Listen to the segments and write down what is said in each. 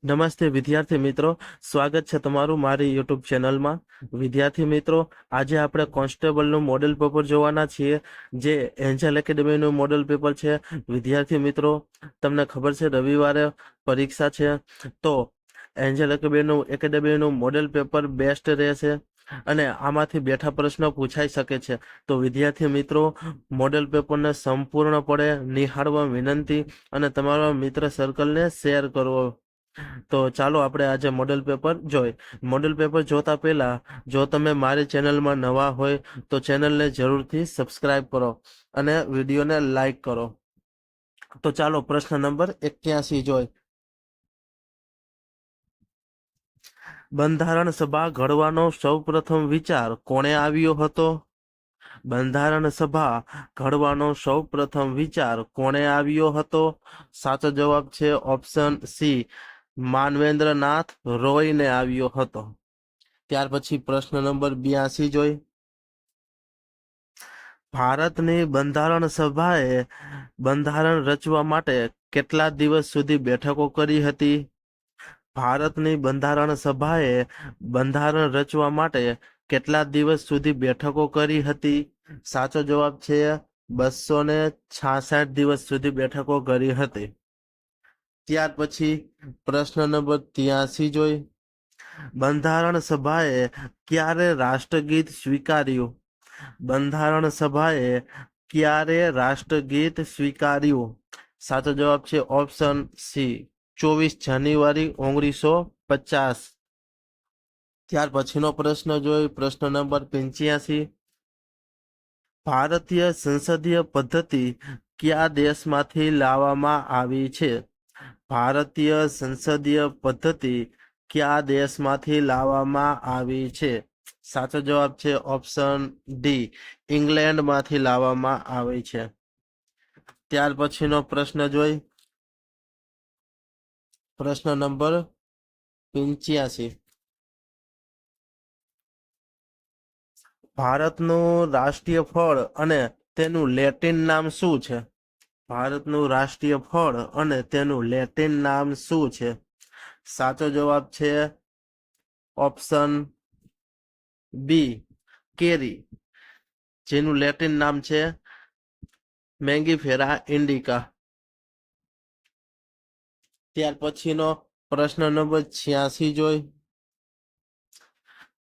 નમસ્તે વિદ્યાર્થી મિત્રો, સ્વાગત છે તમારું મારી યુટ્યુબ ચેનલમાં. વિદ્યાર્થી મિત્રો, આજે આપણે કોન્સ્ટેબલનું મોડેલ પેપર જોવાના છીએ, જે એન્જલ એકેડમીનું મોડેલ પેપર છે. વિદ્યાર્થી મિત્રો, તમને ખબર છે રવિવારે પરીક્ષા છે, તો એન્જલ એકેડમીનું મોડેલ પેપર બેસ્ટ રહેશે અને આમાંથી બેઠા પ્રશ્નો પૂછાઈ શકે છે. તો વિદ્યાર્થી મિત્રો, મોડેલ પેપરને સંપૂર્ણપણે નિહાળવા વિનંતી અને તમારા મિત્ર સર્કલને શેર કરવો. તો ચાલો આપણે આજે મોડેલ પેપર જોઈ. મોડેલ પેપર જોતા પહેલા જો તમે મારી ચેનલમાં નવા હોય તો ચેનલને જરૂરથી સબસ્ક્રાઇબ કરો અને વિડીયોને લાઈક કરો. તો ચાલો પ્રશ્ન નંબર 81 જોઈ. બંધારણ સભા ઘડવાનો સૌપ્રથમ વિચાર કોણે આવ્યો હતો? બંધારણ સભા ઘડવાનો સૌપ્રથમ વિચાર કોણે આવ્યો હતો? સાચો જવાબ છે ઓપ્શન સી, માનવેન્દ્રનાથ રોયને આવ્યો હતો. ત્યાર પછી પ્રશ્ન નંબર 82 જોઈ. ભારતની બંધારણ સભાએ બંધારણ રચવા માટે કેટલા દિવસ સુધી બેઠકો કરી હતી? ભારતની બંધારણ સભાએ બંધારણ રચવા માટે કેટલા દિવસ સુધી બેઠકો કરી હતી? સાચો જવાબ છે 266 દિવસ સુધી બેઠકો કરી હતી. ત્યાર પછી પ્રશ્ન નંબર 83 જોઈ. બંધારણ સભાએ ક્યારે રાષ્ટ્રગીત સ્વીકાર્યું? બંધારણ સભાએ ક્યારે રાષ્ટ્રગીત સ્વીકાર્યું? સાચો જવાબ છે ઓપ્શન સી, 24 જાન્યુઆરી 1950. ત્યાર પછીનો પ્રશ્ન જોઈ, પ્રશ્ન નંબર 85. ભારતીય સંસદીય પદ્ધતિ કયા દેશમાંથી લાવવામાં આવી છે? ભારતીય સંસદીય પદ્ધતિ કયા દેશમાંથી લાવવામાં આવી છે? સાચો જવાબ છે ઓપ્શન ડી, ઇંગ્લેન્ડમાંથી લાવવામાં આવી છે. ત્યાર પછીનો પ્રશ્ન જોઈ, પ્રશ્ન નંબર 85. ભારતનું રાષ્ટ્રીય ફળ અને તેનું લેટિન નામ શું છે? ભારતનું રાષ્ટ્રીય ફળ અને તેનું લેટિન નામ શું છે? સાચો જવાબ છે ઓપ્શન બી, કેરી, જેનું લેટિન નામ છે મેંગીફેરા ઇન્ડિકા. ત્યાર પછીનો પ્રશ્ન નંબર 86 જોઈ.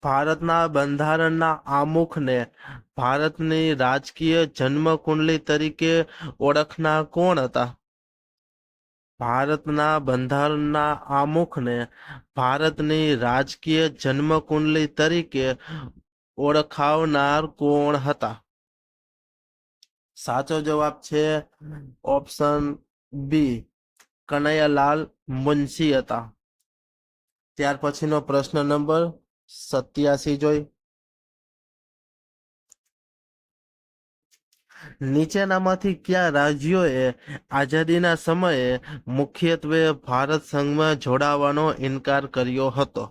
ભારતના બંધારણના આમુખને ભારતની રાજકીય જન્મકુંડલી તરીકે ઓળખનાર કોણ હતા? ભારતના બંધારણના આમુખને ભારતની રાજકીય જન્મકુંડલી તરીકે ઓળખાવનાર કોણ હતા? સાચો જવાબ છે ઓપ્શન બી, કનૈયાલાલ મુનશી હતા. ત્યાર પછીનો પ્રશ્ન નંબર 87 જોઈ. નીચેનામાંથી કયા રાજ્યોએ આઝાદીના સમયે મુખ્યત્વે ભારત સંઘમાં જોડાવાનો ઇનકાર કર્યો હતો?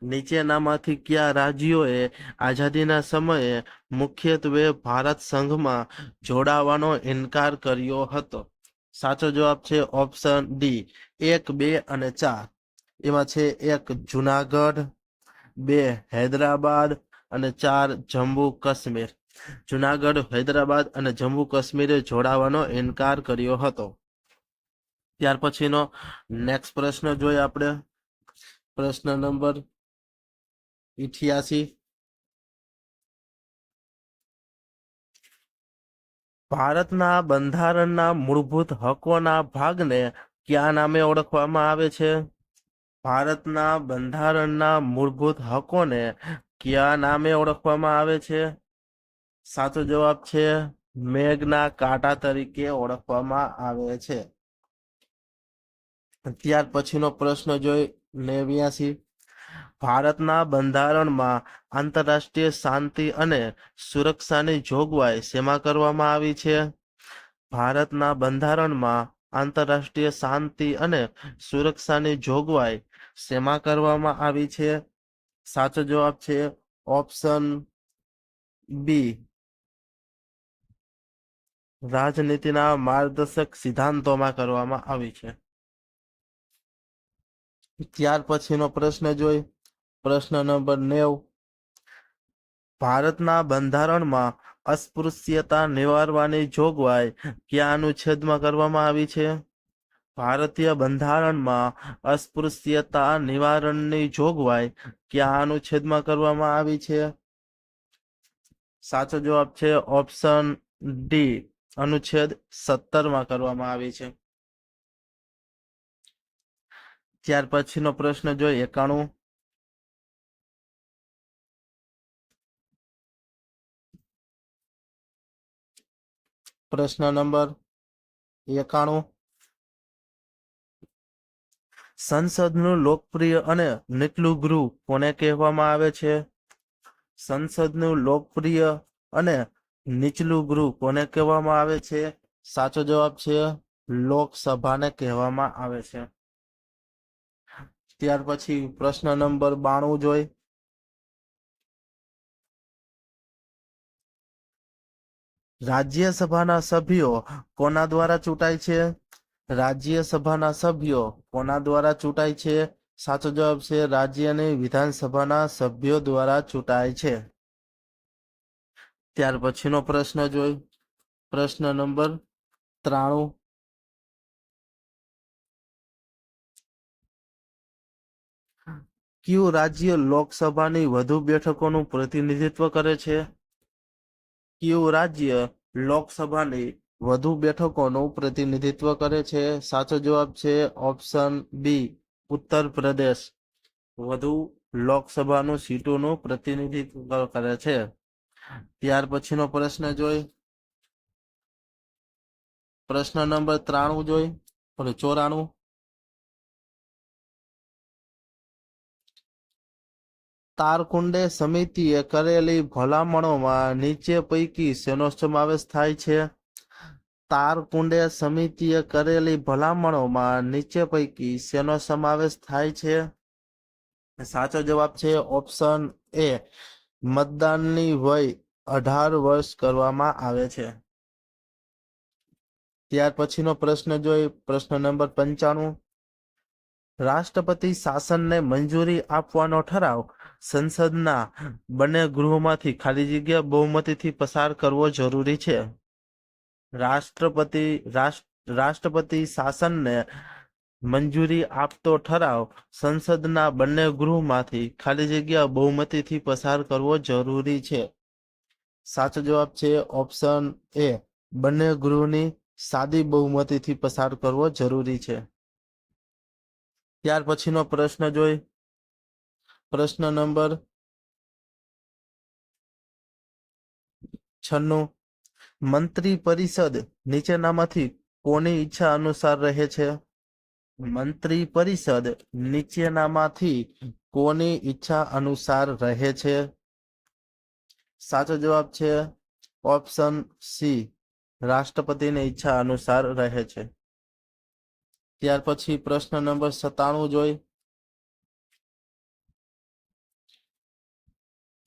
નીચેનામાંથી કયા રાજ્યોએ આઝાદીના સમયે મુખ્યત્વે ભારત સંઘમાં જોડાવાનો ઇનકાર કર્યો હતો? સાચો જવાબ છે ઓપ્શન ડી, 1, 2 અને 4. એમાં છે 1 જુનાગઢ, 2 હૈદરાબાદ અને 4 જમ્મુ કાશ્મીર. જુનાગઢ, હૈદરાબાદ અને જમ્મુ કાશ્મીરે જોડાવાનો ઇનકાર કર્યો હતો. ત્યાર પછીનો નેક્સ્ટ પ્રશ્ન જોઈએ આપણે, પ્રશ્ન નંબર 88. ભારતના બંધારણના મૂળભૂત હકોના ભાગને કયા નામે ઓળખવામાં આવે છે? ભારતના બંધારણના મૂળભૂત હકોને કયા નામે ઓળખવામાં આવે છે? સાચો જવાબ છે મેઘના કાંટા તરીકે ઓળખવામાં આવે છે. ત્યાર પછીનો પ્રશ્ન જોઈ 89. ભારતના બંધારણમાં આંતરરાષ્ટ્રીય શાંતિ અને સુરક્ષાની જોગવાઈ શેમાં કરવામાં આવી છે? ભારતના બંધારણમાં આંતરરાષ્ટ્રીય શાંતિ અને સુરક્ષાની જોગવાઈ શેમાં કરવામાં આવી છે? સાચો જવાબ છે ઓપ્શન બી, રાજનીતિના માર્ગદર્શક સિદ્ધાંતોમાં કરવામાં આવી છે. ત્યાર પછીનો પ્રશ્ન જોઈ પ્રશ્ન નંબર 90. ભારતના બંધારણમાં અસ્પૃશ્યતા નિવારવાની જોગવાઈ કયા અનુચ્છેદમાં કરવામાં આવી છે? ભારતીય બંધારણમાં અસ્પૃશ્યતા નિવારણની જોગવાઈ કયા અનુચ્છેદમાં કરવામાં આવી છે? સાચો જવાબ છે ઓપ્શન ડી, અનુચ્છેદ 17 કરવામાં આવી છે. ત્યાર પછીનો પ્રશ્ન જોઈ 91. પ્રશ્ન નંબર 91. સંસદનું લોકપ્રિય અને નીચલું ગૃહ કોને કહેવામાં આવે છે? સંસદનું લોકપ્રિય અને નીચલું ગૃહ કોને કહેવામાં આવે છે? સાચો જવાબ છે લોકસભાને કહેવામાં આવે છે. ત્યાર પછી પ્રશ્ન નંબર 92 જોઈ રાજ્યસભાના સભ્યો કોના દ્વારા ચૂંટાય છે? રાજ્યસભાના સભ્યો કોના દ્વારા ચૂંટાય છે? સાચો જવાબ છે રાજ્યની વિધાનસભાના સભ્યો દ્વારા ચૂંટાય છે. ત્યાર પછીનો પ્રશ્ન જોઈ પ્રશ્ન નંબર 93. કયું રાજ્ય લોકસભાની વધુ બેઠકોનું પ્રતિનિધિત્વ કરે છે? કયું રાજ્ય લોકસભાની વધુ બેઠકોનું પ્રતિનિધિત્વ કરે છે? સાચો જવાબ છે ઓપ્શન બી, ઉત્તર પ્રદેશ વધુ લોકસભાનું સીટોનું પ્રતિનિધિત્વ કરે છે. ત્યાર પછીનો પ્રશ્ન જોઈ પ્રશ્ન નંબર 93 જોઈ 94. તારકુંડે સમિતિએ કરેલી ભલામણોમાં નીચે પૈકી શેનો સમાવેશ થાય છે? તારકુંડે સમિતિએ કરેલી ભલામણોમાં નીચે પૈકી શેનો સમાવેશ થાય છે? સાચો જવાબ છે ઓપ્શન એ, મતદાનની વય 18 વર્ષ કરવામાં આવે છે. ત્યાર પછીનો પ્રશ્ન જોઈ પ્રશ્ન નંબર 95. રાષ્ટ્રપતિ શાસનને મંજૂરી આપવાનો ઠરાવ સંસદના બંને ગૃહોમાંથી ખાલી જગ્યા બહુમતીથી પસાર કરવો જરૂરી છે. રાષ્ટ્રપતિ શાસનને મંજૂરી આપતો ઠરાવ સંસદના બંને ગૃહમાંથી ખાલી જગ્યા બહુમતીથી પસાર કરવો જરૂરી છે. સાચો જવાબ છે ઓપ્શન એ, બંને ગૃહની સાદી બહુમતીથી પસાર કરવો જરૂરી છે. ત્યાર પછીનો પ્રશ્ન જોઈ પ્રશ્ન નંબર 96. મંત્રી પરિષદ નીચેનામાંથી કોની ઈચ્છા અનુસાર રહે છે? મંત્રી પરિષદ નીચેનામાંથી કોની ઈચ્છા અનુસાર રહે છે? સાચો જવાબ છે ઓપ્શન સી, રાષ્ટ્રપતિની ઈચ્છા અનુસાર રહે છે. ત્યાર પછી પ્રશ્ન નંબર 97 જોઈ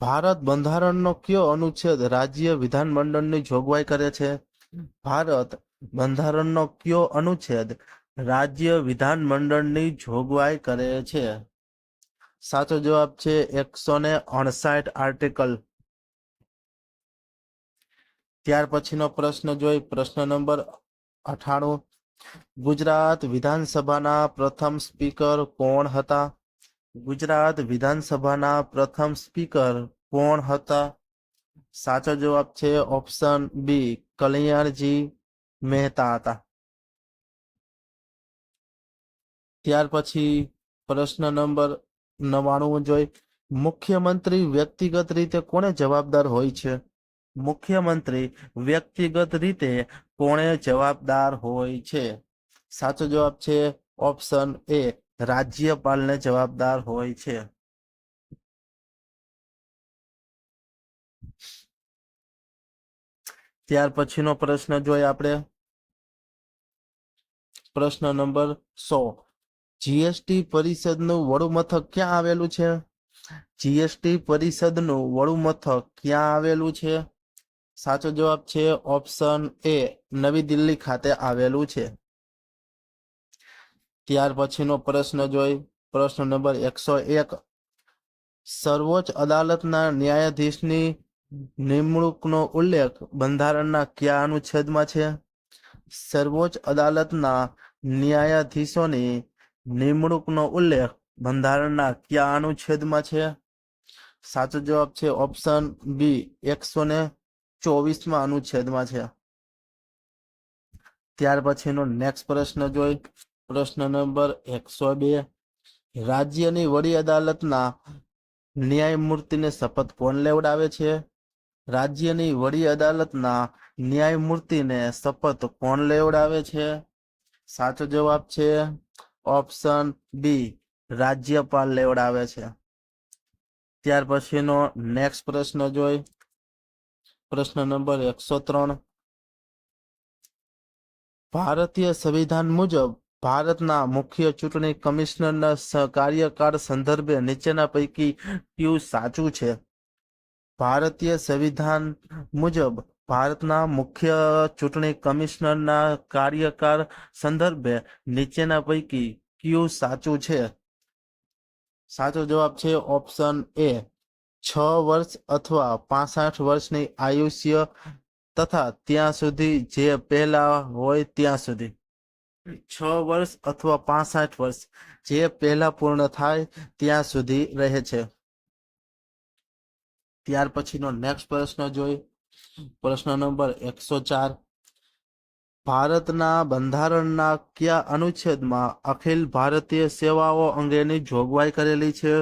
ભારત બંધારણનો કયો અનુચ્છેદ રાજ્ય વિધાનમંડળની જોગવાઈ કરે છે? ભારત બંધારણનો કયો અનુચ્છેદ રાજ્ય વિધાનમંડળની જોગવાઈ કરે છે? સાચો જવાબ છે 159 આર્ટિકલ. ત્યાર પછીનો પ્રશ્ન જોઈ પ્રશ્ન નંબર 98. ગુજરાત વિધાનસભાના પ્રથમ સ્પીકર કોણ હતા? ગુજરાત વિધાનસભાના પ્રથમ સ્પીકર કોણ હતા? સાચો જવાબ છે ઓપ્શન બી, કલ્યાણજી મહેતા હતા. ત્યાર પછી પ્રશ્ન નંબર 99 જોઈ મુખ્યમંત્રી વ્યક્તિગત રીતે કોને જવાબદાર હોય છે? મુખ્યમંત્રી વ્યક્તિગત રીતે કોણે જવાબદાર હોય છે? સાચો જવાબ છે ઓપ્શન એ, રાજ્યપાલને જવાબદાર હોય છે. ત્યાર પછીનો પ્રશ્ન જોઈએ આપણે પ્રશ્ન નંબર 100. જીએસટી પરિષદનું વડું મથક ક્યાં આવેલું છે? જીએસટી પરિષદનું વડું મથક ક્યાં આવેલું છે? સાચો જવાબ છે ઓપ્શન એ, નવી દિલ્હી ખાતે આવેલું છે. ત્યાર પછીનો પ્રશ્ન જોઈ પ્રશ્ન નંબર 101 સર્વોચ્ચ અદાલતના ન્યાયાધીશની નિમણૂકનો ઉલ્લેખ બંધારણના કયા અનુચ્છેદમાં છે? સર્વોચ્ચ અદાલતના ન્યાયાધીશોની નિમણૂકનો ઉલ્લેખ બંધારણના કયા અનુચ્છેદમાં છે? સાચો જવાબ છે ઓપ્શન બી 124માં અનુચ્છેદમાં છે. ત્યાર પછીનો નેક્સ્ટ પ્રશ્ન જોઈ. પ્રશ્ન નંબર 102 રાજ્યની વડી અદાલતના ન્યાયમૂર્તિને શપથ કોણ લેવડાવે છે? રાજ્યની વડી અદાલતના ન્યાયમૂર્તિને શપથ કોણ લેવડાવે છે? સાચો જવાબ છે ઓપ્શન બી રાજ્યપાલ લેવડાવે છે. ત્યાર પછીનો નેક્સ્ટ પ્રશ્ન જોઈ. પ્રશ્ન નંબર 103 ભારતીય સંવિધાન મુજબ ભારતના મુખ્ય ચૂંટણી કમિશનરના કાર્યકાળ સંદર્ભે નીચેના પૈકી કયું સાચું છે? ભારતીય સંવિધાન મુજબ ભારતના મુખ્ય ચૂંટણી કમિશનરના કાર્યકાળ સંદર્ભે નીચેના પૈકી કયું સાચું છે? સાચો જવાબ છે ઓપ્શન એ 6 વર્ષ અથવા 65 વર્ષની આયુષ્ય તથા ત્યાં સુધી જે પહેલા હોય ત્યાં સુધી. 6 વર્ષ અથવા 65 વર્ષ જે પહેલા પૂર્ણ થાય ત્યાં સુધી રહે છે. ત્યાર પછીનો નેક્સ્ટ પ્રશ્ન જોઈ. પ્રશ્ન નંબર 104 ભારતના બંધારણના કયા અનુચ્છેદમાં અખિલ ભારતીય સેવાઓ અંગેની જોગવાઈ કરેલી છે?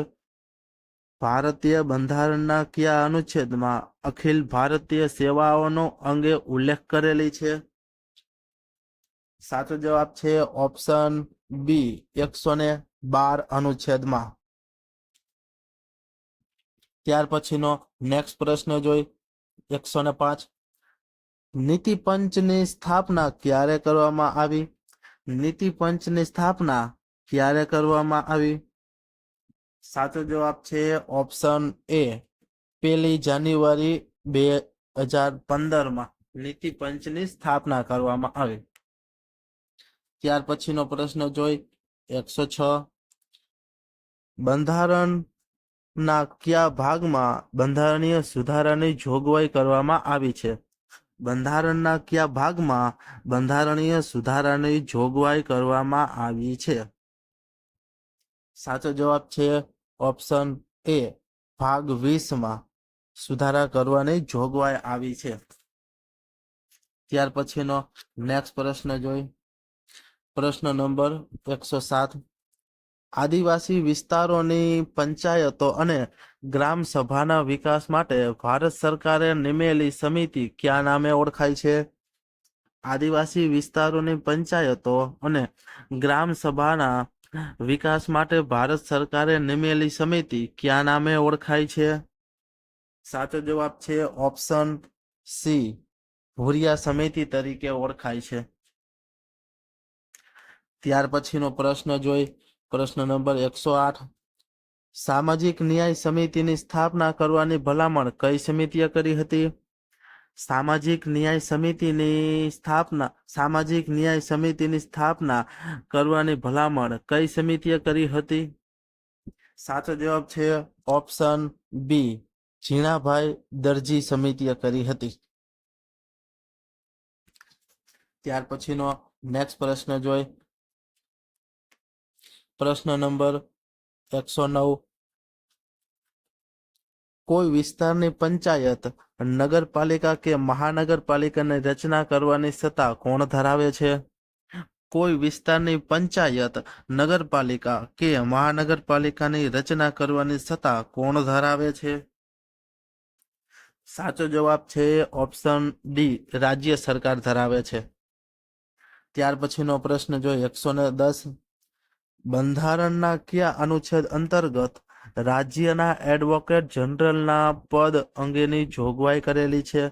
ભારતીય બંધારણના કયા અનુચ્છેદમાં અખિલ ભારતીય સેવાઓનો અંગે ઉલ્લેખ કરેલી છે? સાચો જવાબ છે ઓપ્શન બી 112 અનુચ્છેદમાં. ત્યાર પછીનો નેક્સ્ટ પ્રશ્ન જોઈ. 105 નીતિ પંચની સ્થાપના ક્યારે કરવામાં આવી? નીતિ પંચની સ્થાપના ક્યારે કરવામાં આવી? સાચો જવાબ છે ઓપ્શન એ 1 જાન્યુઆરી 2015માં નીતિ પંચની સ્થાપના કરવામાં આવી. ત્યાર પછીનો પ્રશ્ન જોઈ. 106 બંધારણના કયા ભાગમાં બંધારણીય સુધારાની જોગવાઈ કરવામાં આવી છે? બંધારણના કયા ભાગમાં બંધારણીય સુધારાની જોગવાઈ કરવામાં આવી છે? સાચો જવાબ છે ઓપ્શન એ ભાગ 20માં સુધારા કરવાની જોગવાઈ આવી છે. ત્યાર પછીનો નેક્સ્ટ પ્રશ્ન જોઈ. પ્રશ્ન નંબર 107 આદિવાસી વિસ્તારોની પંચાયતો અને ગ્રામ સભાના વિકાસ માટે ભારત સરકારે નિમેલી સમિતિ કયા નામે ઓળખાય છે? આદિવાસી વિસ્તારોની પંચાયતો અને ગ્રામ સભાના વિકાસ માટે ભારત સરકારે નિમેલી સમિતિ કયા નામે ઓળખાય છે? સાચો જવાબ છે ઓપ્શન સી ભૂરિયા સમિતિ તરીકે ઓળખાય છે. ત્યાર પછીનો પ્રશ્ન જોઈ. પ્રશ્ન નંબર 108 સામાજિક ન્યાય સમિતિની સ્થાપના કરવાની ભલામણ કઈ સમિતિએ કરી હતી? સામાજિક ન્યાય સમિતિની સ્થાપના કરવાની ભલામણ કઈ સમિતિએ કરી હતી? સાચો જવાબ છે ઓપ્શન બી ઝીણાભાઈ દરજી સમિતિએ કરી હતી. ત્યાર પછીનો નેક્સ્ટ પ્રશ્ન જોઈ. પ્રશ્ન નંબર 109 કોઈ વિસ્તારની પંચાયત નગરપાલિકા કે મહાનગરપાલિકાની રચના કરવાની સત્તા કોણ ધરાવે છે? કોઈ વિસ્તારની પંચાયત નગરપાલિકા કે મહાનગરપાલિકાની રચના કરવાની સત્તા કોણ ધરાવે છે? સાચો જવાબ છે ઓપ્શન ડી રાજ્ય સરકાર ધરાવે છે. ત્યાર પછીનો પ્રશ્ન જોઈએ. 110 બંધારણના કયા અનુચ્છેદ અંતર્ગત રાજ્યના એડવોકેટ જનરલના પદ અંગેની જોગવાઈ કરેલી છે?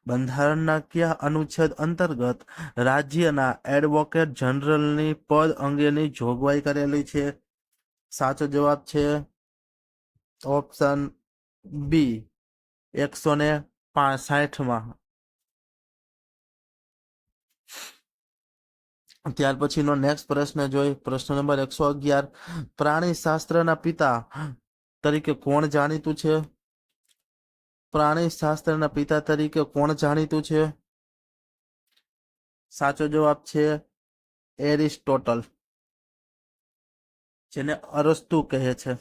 બંધારણના કયા અનુચ્છેદ અંતર્ગત રાજ્યના એડવોકેટ જનરલની પદ અંગેની જોગવાઈ કરેલી છે? સાચો જવાબ છે ઓપ્શન બી 165માં. ત્યાર પછીનો નેક્સ્ટ પ્રશ્ન જોઈ, પ્રશ્ન નંબર 111, પ્રાણી શાસ્ત્રના પિતા તરીકે કોણ જાણીતું છે? પ્રાણી શાસ્ત્રના પિતા તરીકે કોણ જાણીતું છે? સાચો જવાબ છે એરિસ્ટોટલ, જેને અરસ્તુ કહે છે.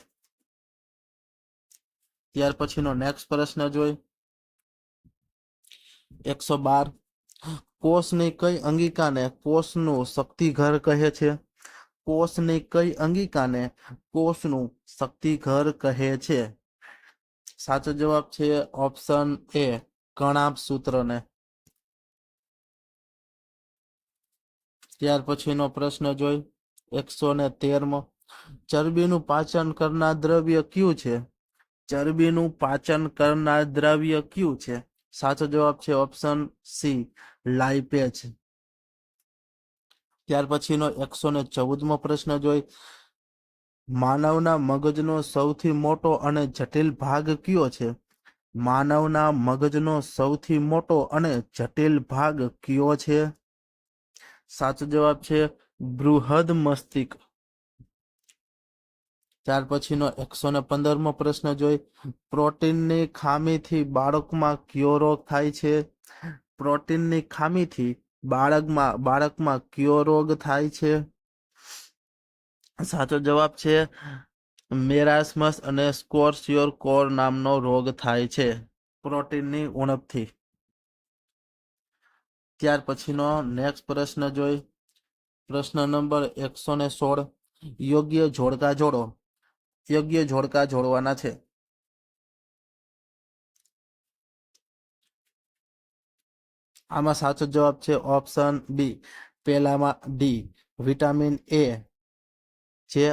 ત્યાર પછીનો નેક્સ્ટ પ્રશ્ન જોઈ, 112, કોષની કઈ અંગિકાને કોષનું શક્તિઘર કહે છે? કોષની કઈ અંગિકાને કોષનું શક્તિઘર કહે છે? સાચો જવાબ છે ઓપ્શન એ, કણાભ સૂત્રને. ત્યાર પછીનો પ્રશ્ન જોઈ, 113મો, ચરબીનું પાચન કરનાર દ્રવ્ય કયું છે? ચરબીનું પાચન કરનાર દ્રવ્ય કયું છે? સાચો જવાબ છે ઓપ્શન સી, લાઇપેજ. ત્યાર પછીનો 114મો પ્રશ્ન જોઈ, માનવના મગજનો સૌથી મોટો અને જટિલ ભાગ કયો છે? માનવના મગજનો સૌથી મોટો અને જટિલ ભાગ કયો છે? સાચો જવાબ છે બૃહદ મસ્તિષ્ક. ત્યાર પછીનો 115મો પ્રશ્ન જોઈ, પ્રોટીનની ખામીથી બાળકમાં કયો રોગ થાય છે? પ્રોટીનની ખામીથી બાળકમાં કયો રોગ થાય છે? સાચો જવાબ છે મેરાસ્મસ અને સ્કોર્સિયોર નામનો રોગ થાય છે પ્રોટીનની ઉણપથી. ત્યાર પછીનો નેક્સ્ટ પ્રશ્ન જોઈ, પ્રશ્ન નંબર 116, યોગ્ય જોડકા જોડો. યોગ્ય જોડકા જોડવાના છે. આમાં સાચો જવાબ છે ઓપ્શન બી, પહેલામાં ડી, વિટામિન એ, જે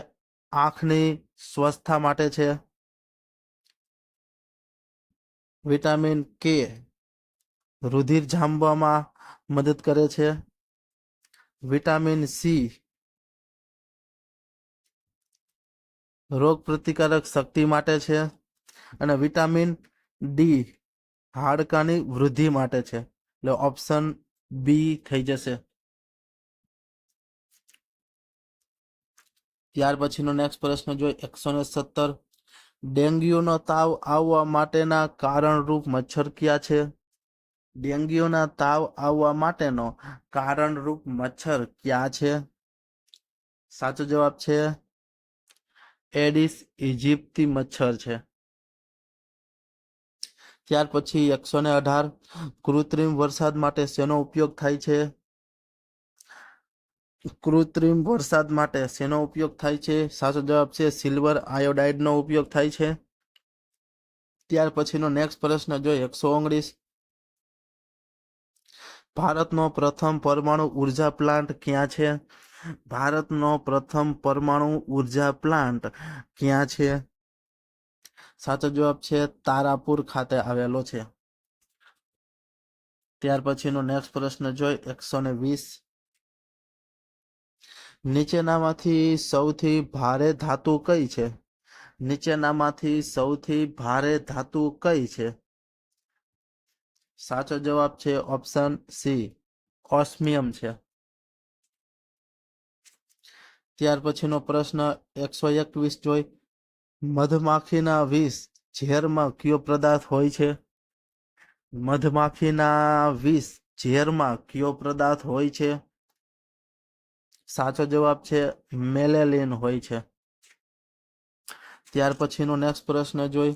આંખની સ્વસ્થતા માટે છે. વિટામિન કે રુધિર જામવામાં મદદ કરે છે. વિટામિન સી રોગ પ્રતિકારક શક્તિ માટે છે. અને વિટામિન ડી હાડકાની વૃદ્ધિ માટે છે. એટલે ઓપ્શન બી થઈ જશે. ત્યાર પછીનો નેક્સ્ટ પ્રશ્ન જોઈ, 117, ડેન્ગ્યુનો તાવ આવવા માટેના કારણરૂપ મચ્છર કયા છે? ડેન્ગ્યુના તાવ આવવા માટેનો કારણરૂપ મચ્છર કયા છે? સાચો જવાબ છે એડિસ ઇજિપ્તી મચ્છર છે. ત્યાર પછી 118, કૃત્રિમ વરસાદ માટે શેનો ઉપયોગ થાય છે? કૃત્રિમ વરસાદ માટે શેનો ઉપયોગ થાય છે? સાચો જવાબ છે સિલ્વર આયોડાઇડનો ઉપયોગ થાય છે. ત્યાર પછીનો નેક્સ્ટ પ્રશ્ન જોઈએ, 119, ભારતનો પ્રથમ પરમાણુ ઉર્જા પ્લાન્ટ ક્યાં છે? ભારતનો પ્રથમ પરમાણુ ઉર્જા પ્લાન્ટ ક્યાં છે? સાચો જવાબ છે તારાપુર ખાતે આવેલો છે. ત્યાર પછીનો નેક્સ્ટ પ્રશ્ન જોઈ, 120, નીચેનામાંથી સૌથી ભારે ધાતુ કઈ છે? નીચેનામાંથી સૌથી ભારે ધાતુ કઈ છે? સાચો જવાબ છે ઓપ્શન સી, ઓસ્મિયમ છે. ત્યાર પછીનો પ્રશ્ન 121 જોઈ, મધમાખીના વિષ ઝેરમાં કયો પદાર્થ હોય છે? મધમાખીના વિષ ઝેરમાં કયો પદાર્થ હોય છે? સાચો જવાબ છે મેલેલિન હોય છે. ત્યાર પછીનો નેક્સ્ટ પ્રશ્ન જોઈ,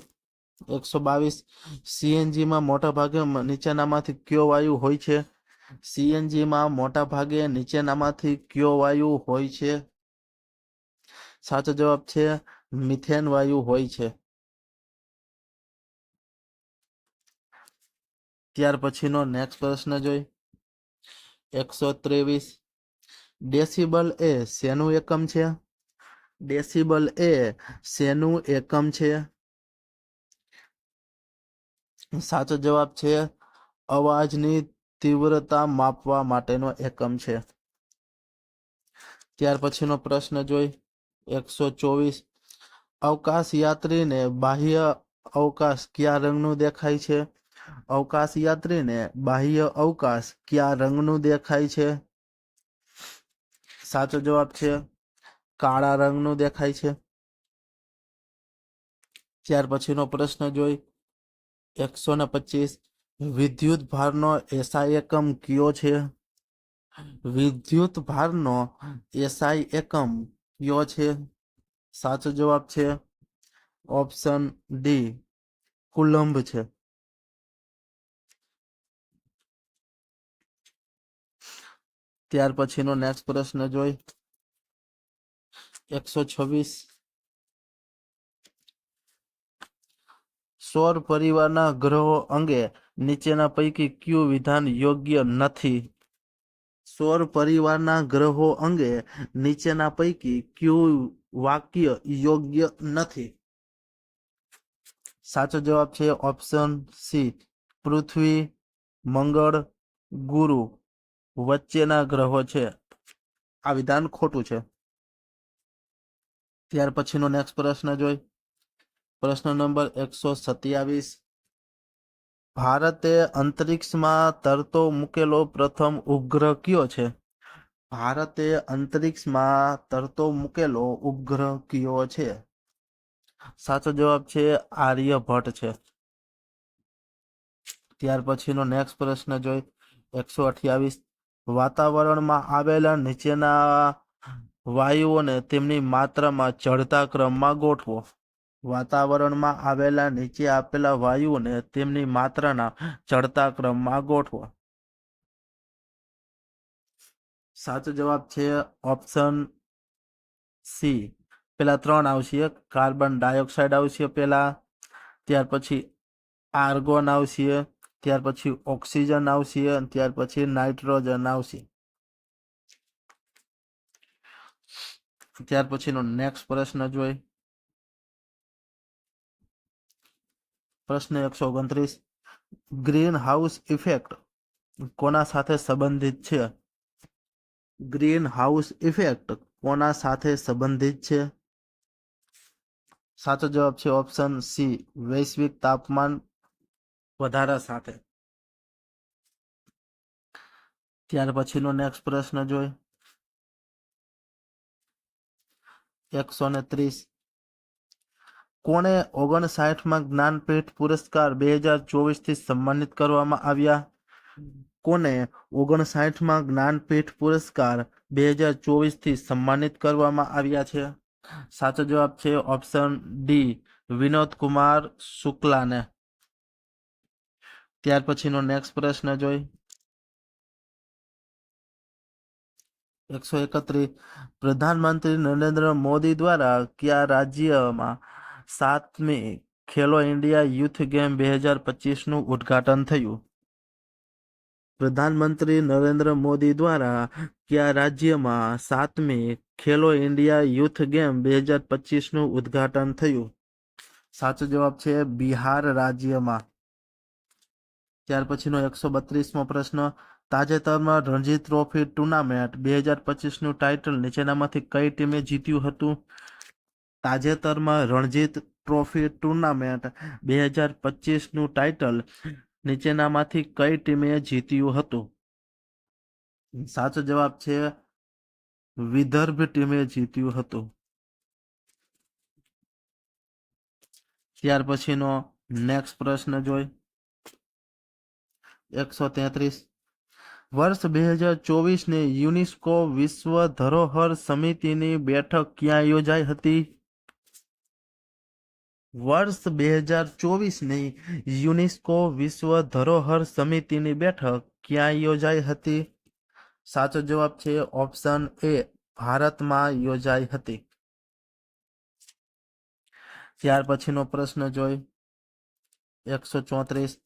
122, સીએનજીમાં મોટા ભાગે નીચેનામાંથી કયો વાયુ હોય છે? સીએનજીમાં મોટા ભાગે નીચેનામાંથી કયો વાયુ હોય છે? સાચો જવાબ છે મિથેન વાયુ હોય છે. ત્યાર પછીનો નેક્સ્ટ પ્રશ્ન જોઈ, 123, ડેસિબલ એ શેનું એકમ છે? ડેસિબલ એ શેનું એકમ છે? સાચો જવાબ છે અવાજની તીવ્રતા માપવા માટેનો એકમ છે. ત્યાર પછીનો પ્રશ્ન જોઈ, 124, અવકાશ યાત્રીને બાહ્ય અવકાશ કયા રંગનું દેખાય છે? અવકાશ યાત્રીને બાહ્ય અવકાશ કયા રંગનું દેખાય છે? સાચો જવાબ છે કાળા રંગનું દેખાય છે. ત્યાર પછીનો પ્રશ્ન જોઈ 125. વિદ્યુત ભારનો એસઆઈ એકમ કયો છે? વિદ્યુત ભારનો એસઆઈ એકમ કયો છે? સાચો જવાબ છે ઓપ્શન ડી કુલંબ છે. ત્યાર પછીનો નેક્સ્ટ પ્રશ્ન જોઈ 126. સૌર પરિવારના ગ્રહો અંગે નીચેના પૈકી કયું વિધાન યોગ્ય નથી? સૌર પરિવારના ગ્રહો અંગે નીચેના પૈકી કયું વાક્ય યોગ્ય નથી? સાચો જવાબ છે ઓપ્શન સી પૃથ્વી, મંગળ, ગુરુ વચ્ચેના ગ્રહો છે. આ વિધાન ખોટું છે. ત્યાર પછીનો નેક્સ્ટ પ્રશ્ન જોઈ પ્રશ્ન નંબર 127. ભારતે અંતરિક્ષમાં તરતો મૂકેલો પ્રથમ ઉપગ્રહ કયો છે? ભારતે અંતરિક્ષમાં તરતો મૂકેલો ઉપગ્રહ કયો છે? સાચો જવાબ છે આર્યભટ્ટ છે. ત્યાર પછીનો નેક્સ્ટ પ્રશ્ન જોઈ 128. વાતાવરણમાં આવેલા નીચેના વાયુઓને તેમની માત્રામાં ચડતા ક્રમમાં ગોઠવો. વાતાવરણમાં આવેલા નીચે આપેલા વાયુઓને તેમની માત્રાના ચડતા ક્રમમાં ગોઠવો. સાચો જવાબ છે ઓપ્શન સી પેલા 3 આવશે. કાર્બન ડાયોક્સાઇડ આવશે પેલા, ત્યાર પછી આર્ગોન આવશે, ત્યાર પછી ઓક્સિજન આવશે, ત્યાર પછી નાઇટ્રોજન આવશે. ત્યાર પછીનો નેક્સ્ટ પ્રશ્ન જોઈ પ્રશ્ન 129. ગ્રીન હાઉસ ઇફેક્ટ કોના સાથે સંબંધિત છે? ગ્રીન હાઉસ ઇફેક્ટ કોના સાથે સંબંધિત છે? સાચો જવાબ છે ઓપ્શન સી વૈશ્વિક તાપમાન વધારા સાથે. ત્યાર પછીનો નેક્સ્ટ પ્રશ્ન જોઈ 130. કોને 59માં જ્ઞાનપીઠ પુરસ્કાર 2024 થી સન્માનિત કરવામાં આવ્યા? કોને 59માં જ્ઞાનપીઠ પુરસ્કાર 2024 થી સન્માનિત કરવામાં આવ્યા છે? સાચો જવાબ છે ઓપ્શન ડી વિનોદ કુમાર શુક્લાને. ત્યાર પછીનો નેક્સ્ટ પ્રશ્ન જોઈ 131. પ્રધાનમંત્રી નરેન્દ્ર મોદી દ્વારા કયા રાજ્યમાં 7મી ખેલો ઇન્ડિયા યુથ ગેમ 2025નું ઉદ્ઘાટન થયું? પ્રધાનમંત્રી નરેન્દ્ર મોદી દ્વારા કયા રાજ્યમાં 7મી ખેલો ઇન્ડિયા યુથ ગેમ 2025નું ઉદ્ઘાટન થયું? સાચો જવાબ છે બિહાર રાજ્યમાં. ત્યાર પછીનો 132મો પ્રશ્ન. તાજેતરમાં રણજી ટ્રોફી ટુર્નામેન્ટ 2025નું ટાઇટલ નીચેનામાંથી કઈ ટીમે જીત્યું હતું? તાજેતરમાં રણજી ટ્રોફી ટુર્નામેન્ટ 2025નું ટાઇટલ નીચેનામાંથી કઈ ટીમે જીત્યું હતું? સાચો જવાબ છે વિદર્ભ ટીમે જીત્યું હતું. ત્યાર પછીનો નેક્સ્ટ પ્રશ્ન જોઈ 133. વર્ષ 2024ની યુનેસ્કો વિશ્વ ધરોહર સમિતિની બેઠક ક્યાં યોજાઈ હતી? વર્ષ 2024ની યુનેસ્કો વિશ્વ ધરોહર સમિતિની બેઠક ક્યાં યોજાઈ હતી? સાચો જવાબ છે ઓપ્શન એ ભારતમાં યોજાઈ હતી. ત્યાર પછીનો પ્રશ્ન જોઈ 134.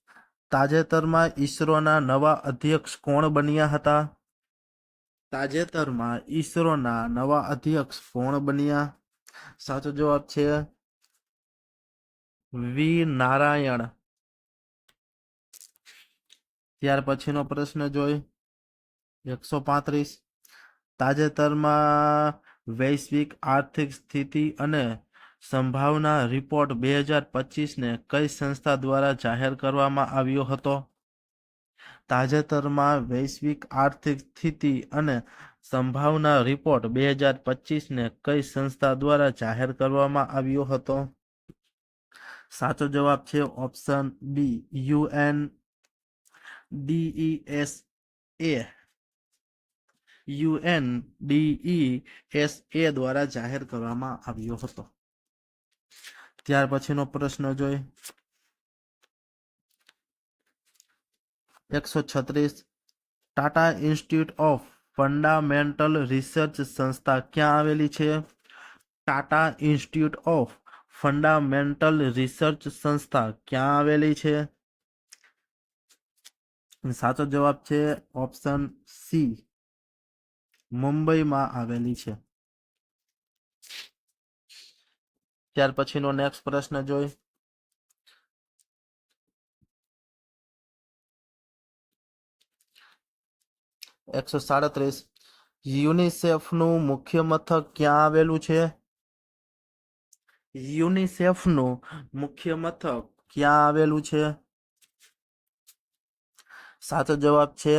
તાજેતરમાં ઈસરોના નવા અધ્યક્ષ કોણ બન્યા હતા? તાજેતરમાં ઈસરોના નવા અધ્યક્ષ કોણ બન્યા? સાચો જવાબ છે વી નારાયણ. ત્યાર પછીનો પ્રશ્ન જોઈ 135. તાજેતરમાં વૈશ્વિક આર્થિક સ્થિતિ અને સંભાવના રિપોર્ટ 2025ને કઈ સંસ્થા દ્વારા જાહેર કરવામાં આવ્યો હતો? તાજેતરમાં વૈશ્વિક આર્થિક સ્થિતિ અને સંભાવના રિપોર્ટ 2025ને કઈ સંસ્થા દ્વારા જાહેર કરવામાં આવ્યો હતો? સાચો જવાબ છે ઓપ્શન બી, UNDESA દ્વારા જાહેર કરવામાં આવ્યો હતો. ત્યાર પછીનો પ્રશ્ન જોઈ 136. Tata institute of fundamental research સંસ્થા ક્યાં આવેલી છે? Tata institute of fundamental research સંસ્થા ક્યાં આવેલી છે? સાચો જવાબ છે ઓપ્શન સી, મુંબઈમાં આવેલી છે. ત્યાર પછીનો નેક્સ્ટ પ્રશ્ન જોઈ 137. યુનિસેફનું મુખ્ય મથક ક્યાં આવેલું છે? યુનિસેફનું મુખ્ય મથક ક્યાં આવેલું છે? સાચો જવાબ છે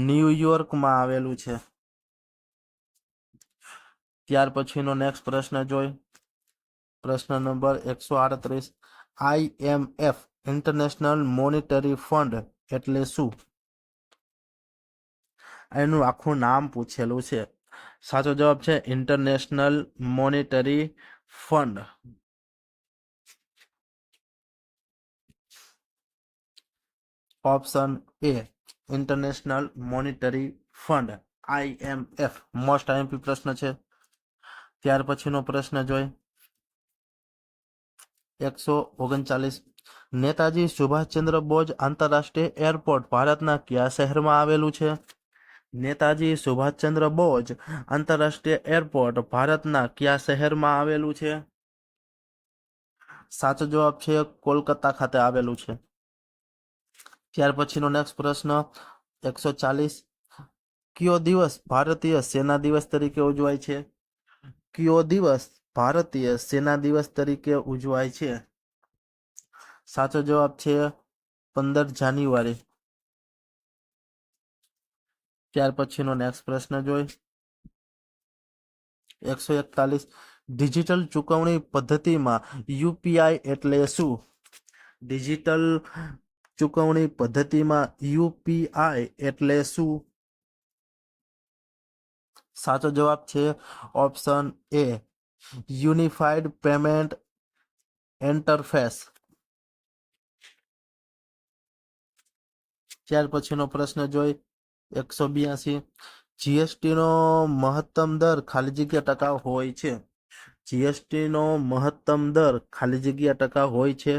ન્યુયોર્કમાં આવેલું છે. ત્યાર પછીનો નેક્સ્ટ પ્રશ્ન જોઈ પ્રશ્ન number 138. IMF international monetary fund એટલે શું? એનું આખું નામ પૂછેલું છે. સાચો જવાબ છે international monetary fund. Option A, international monetary fund, IMF. Most IMP પ્રશ્ન છે. ત્યાર પછીનો પ્રશ્ન જોઈ 139. નેતાજી સુભાષચંદ્ર બોઝ આંતરરાષ્ટ્રીય એરપોર્ટ ભારતના કયા શહેરમાં આવેલું છે? નેતાજી સુભાષચંદ્ર બોઝ આંતરરાષ્ટ્રીય એરપોર્ટ ભારતના કયા શહેરમાં આવેલું છે? સાચો જવાબ છે કોલકાતા ખાતે આવેલું છે. ત્યાર પછીનો નેક્સ્ટ પ્રશ્ન 140. કયો દિવસ ભારતીય સેના દિવસ તરીકે ઉજવાય છે? કયો દિવસ ભારતીય સેના દિવસ તરીકે ઉજવાય છે? સાચો જવાબ છે 15 જાન્યુઆરી. ત્યાર પછીનો નેક્સ્ટ પ્રશ્ન જોઈ 141. ડિજિટલ ચુકવણી પદ્ધતિમાં UPI એટલે શું? ડિજિટલ ચુકવણી પદ્ધતિમાં UPI એટલે શું? સાચો જવાબ છે option A, unified payment interface. ત્યાર પછીનો પ્રશ્ન જોઈ 182. GST નો મહત્તમ દર ખાલી જગ્યા ટકા હોય છે? GST નો મહત્તમ દર ખાલી જગ્યા ટકા હોય છે?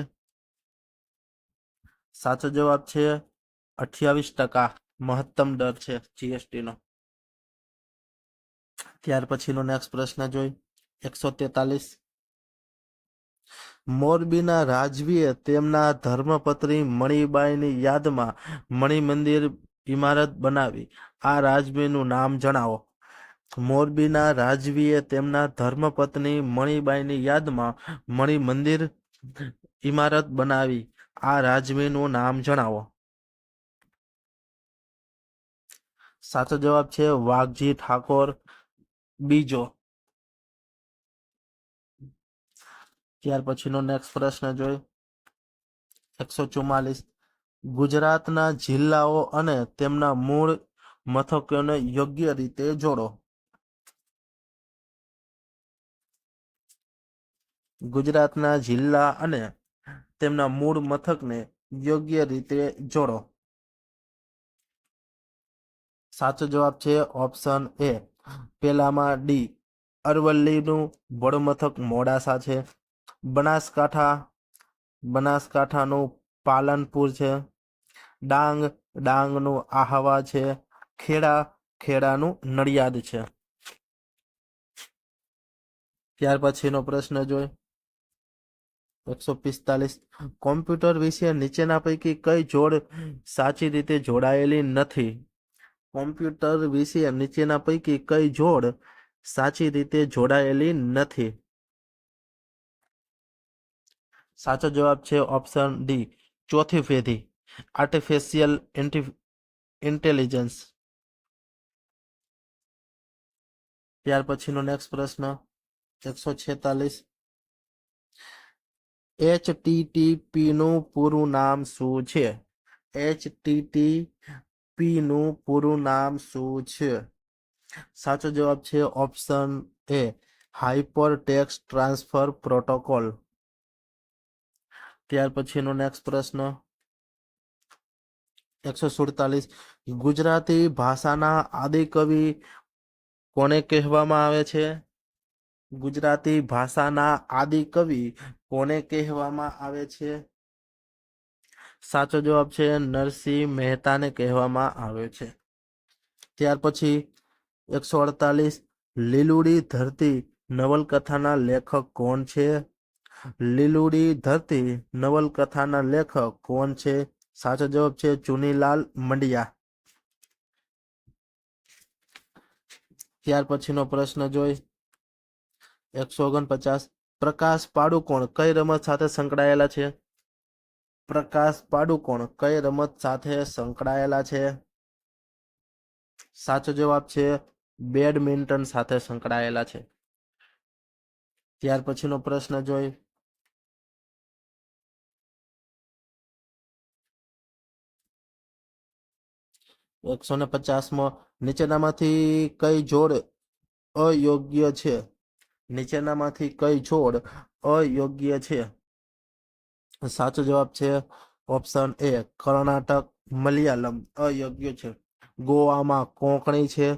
સાચો જવાબ છે 28% મહત્તમ દર છે GST નો. ત્યાર પછીનો નેક્સ્ટ પ્રશ્ન જોઈ 143. મોરબીના રાજવીએ તેમના ધર્મપત્ની મણિબાઈની યાદમાં મણિમંદિર ઇમારત બનાવી. આ રાજવીનું નામ જણાવો. મોરબીના રાજવીએ તેમના ધર્મપત્ની મણિબાઈની યાદમાં મણિમંદિર ઇમારત બનાવી. આ રાજવીનું નામ જણાવો. સાચો જવાબ છે વાઘજી ઠાકોર બીજો. ત્યાર પછીનો નેક્સ્ટ પ્રશ્ન જોઈ 144. ગુજરાતના જિલ્લાઓ અને તેમના મૂળ મથકોને યોગ્ય રીતે જોડો. ગુજરાતના જિલ્લા અને તેમના મૂળ મથકને યોગ્ય રીતે જોડો. સાચો જવાબ છે ઓપ્શન એ, પેલામાં ડી, અરવલ્લીનું વડમથક મોડાસા છે. બનાસકાંઠાનું પાલનપુર છે. ડાંગનું આહવા છે. ખેડાનું નડિયાદ છે. ત્યાર પછીનો પ્રશ્ન જોઈ 145. કોમ્પ્યુટર વિશે નીચેના પૈકી કઈ જોડ સાચી રીતે જોડાયેલી નથી? કોમ્પ્યુટર વિશે નીચેના પૈકી કઈ જોડ સાચી રીતે જોડાયેલી નથી? સાચો જવાબ છે ઓપ્શન ડી, ચોથી પેઢી આર્ટિફિશિયલ ઇન્ટેલિજન્સ. ત્યાર પછીનો નેક્સ્ટ પ્રશ્ન 146 HTTP નું પૂરું નામ શું છે? HTTP નું પૂરું નામ શું છે? સાચો જવાબ છે option A hyper text transfer protocol. ત્યાર પછીનો નેક્સ્ટ પ્રશ્ન 147 ગુજરાતી ભાષાના આદિકવિ કોને કહેવામાં આવે છે? ગુજરાતી ભાષાના આદિકવિ કોને કહેવામાં આવે છે? સાચો જવાબ છે નરસિંહ મહેતાને કહેવામાં આવે છે. ત્યાર પછી 148 લીલુડી ધરતી નવલકથાના લેખક કોણ છે? લીલુડી ધરતી નવલકથાના લેખક કોણ છે? સાચો જવાબ છે ચુનીલાલ મંડિયા. ત્યાર પછીનો પ્રશ્ન જોઈ 149 પ્રકાશ પાડુકોણ કઈ રમત સાથે સંકળાયેલા છે? પ્રકાશ પાડુકોણ કઈ રમત સાથે સંકળાયેલા છે? સાચો જવાબ છે બેડમિન્ટન સાથે સંકળાયેલા છે. ત્યાર પછીનો પ્રશ્ન જોઈ 150 નીચેનામાંથી કઈ જોડ અયોગ્ય છે? નીચેનામાંથી કઈ જોડ અયોગ્ય છે? સાચો જવાબ છે ઓપ્શન એ કર્ણાટક મલયાલમ અયોગ્ય છે. ગોવામાં કોંકણી છે,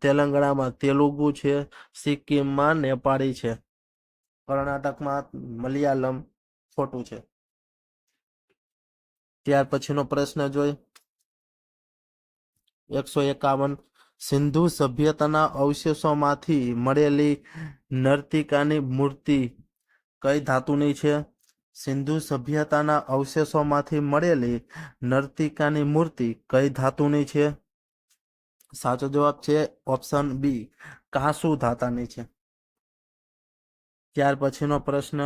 તેલંગાણામાં તેલુગુ છે, સિક્કિમમાં નેપાળી છે. કર્ણાટકમાં મલયાલમ ખોટું છે. ત્યાર પછીનો પ્રશ્ન જોઈ 151 સિંધુ સભ્યતાના અવશેષોમાંથી મળેલી નર્તિકાની મૂર્તિ કઈ ધાતુની છે? સિંધુ સભ્યતાના અવશેષોમાંથી મળેલી નર્તિકાની મૂર્તિ કઈ ધાતુની છે? સાચો જવાબ છે ઓપ્શન બી કાંસુ ધાતાની છે. ત્યાર પછીનો પ્રશ્ન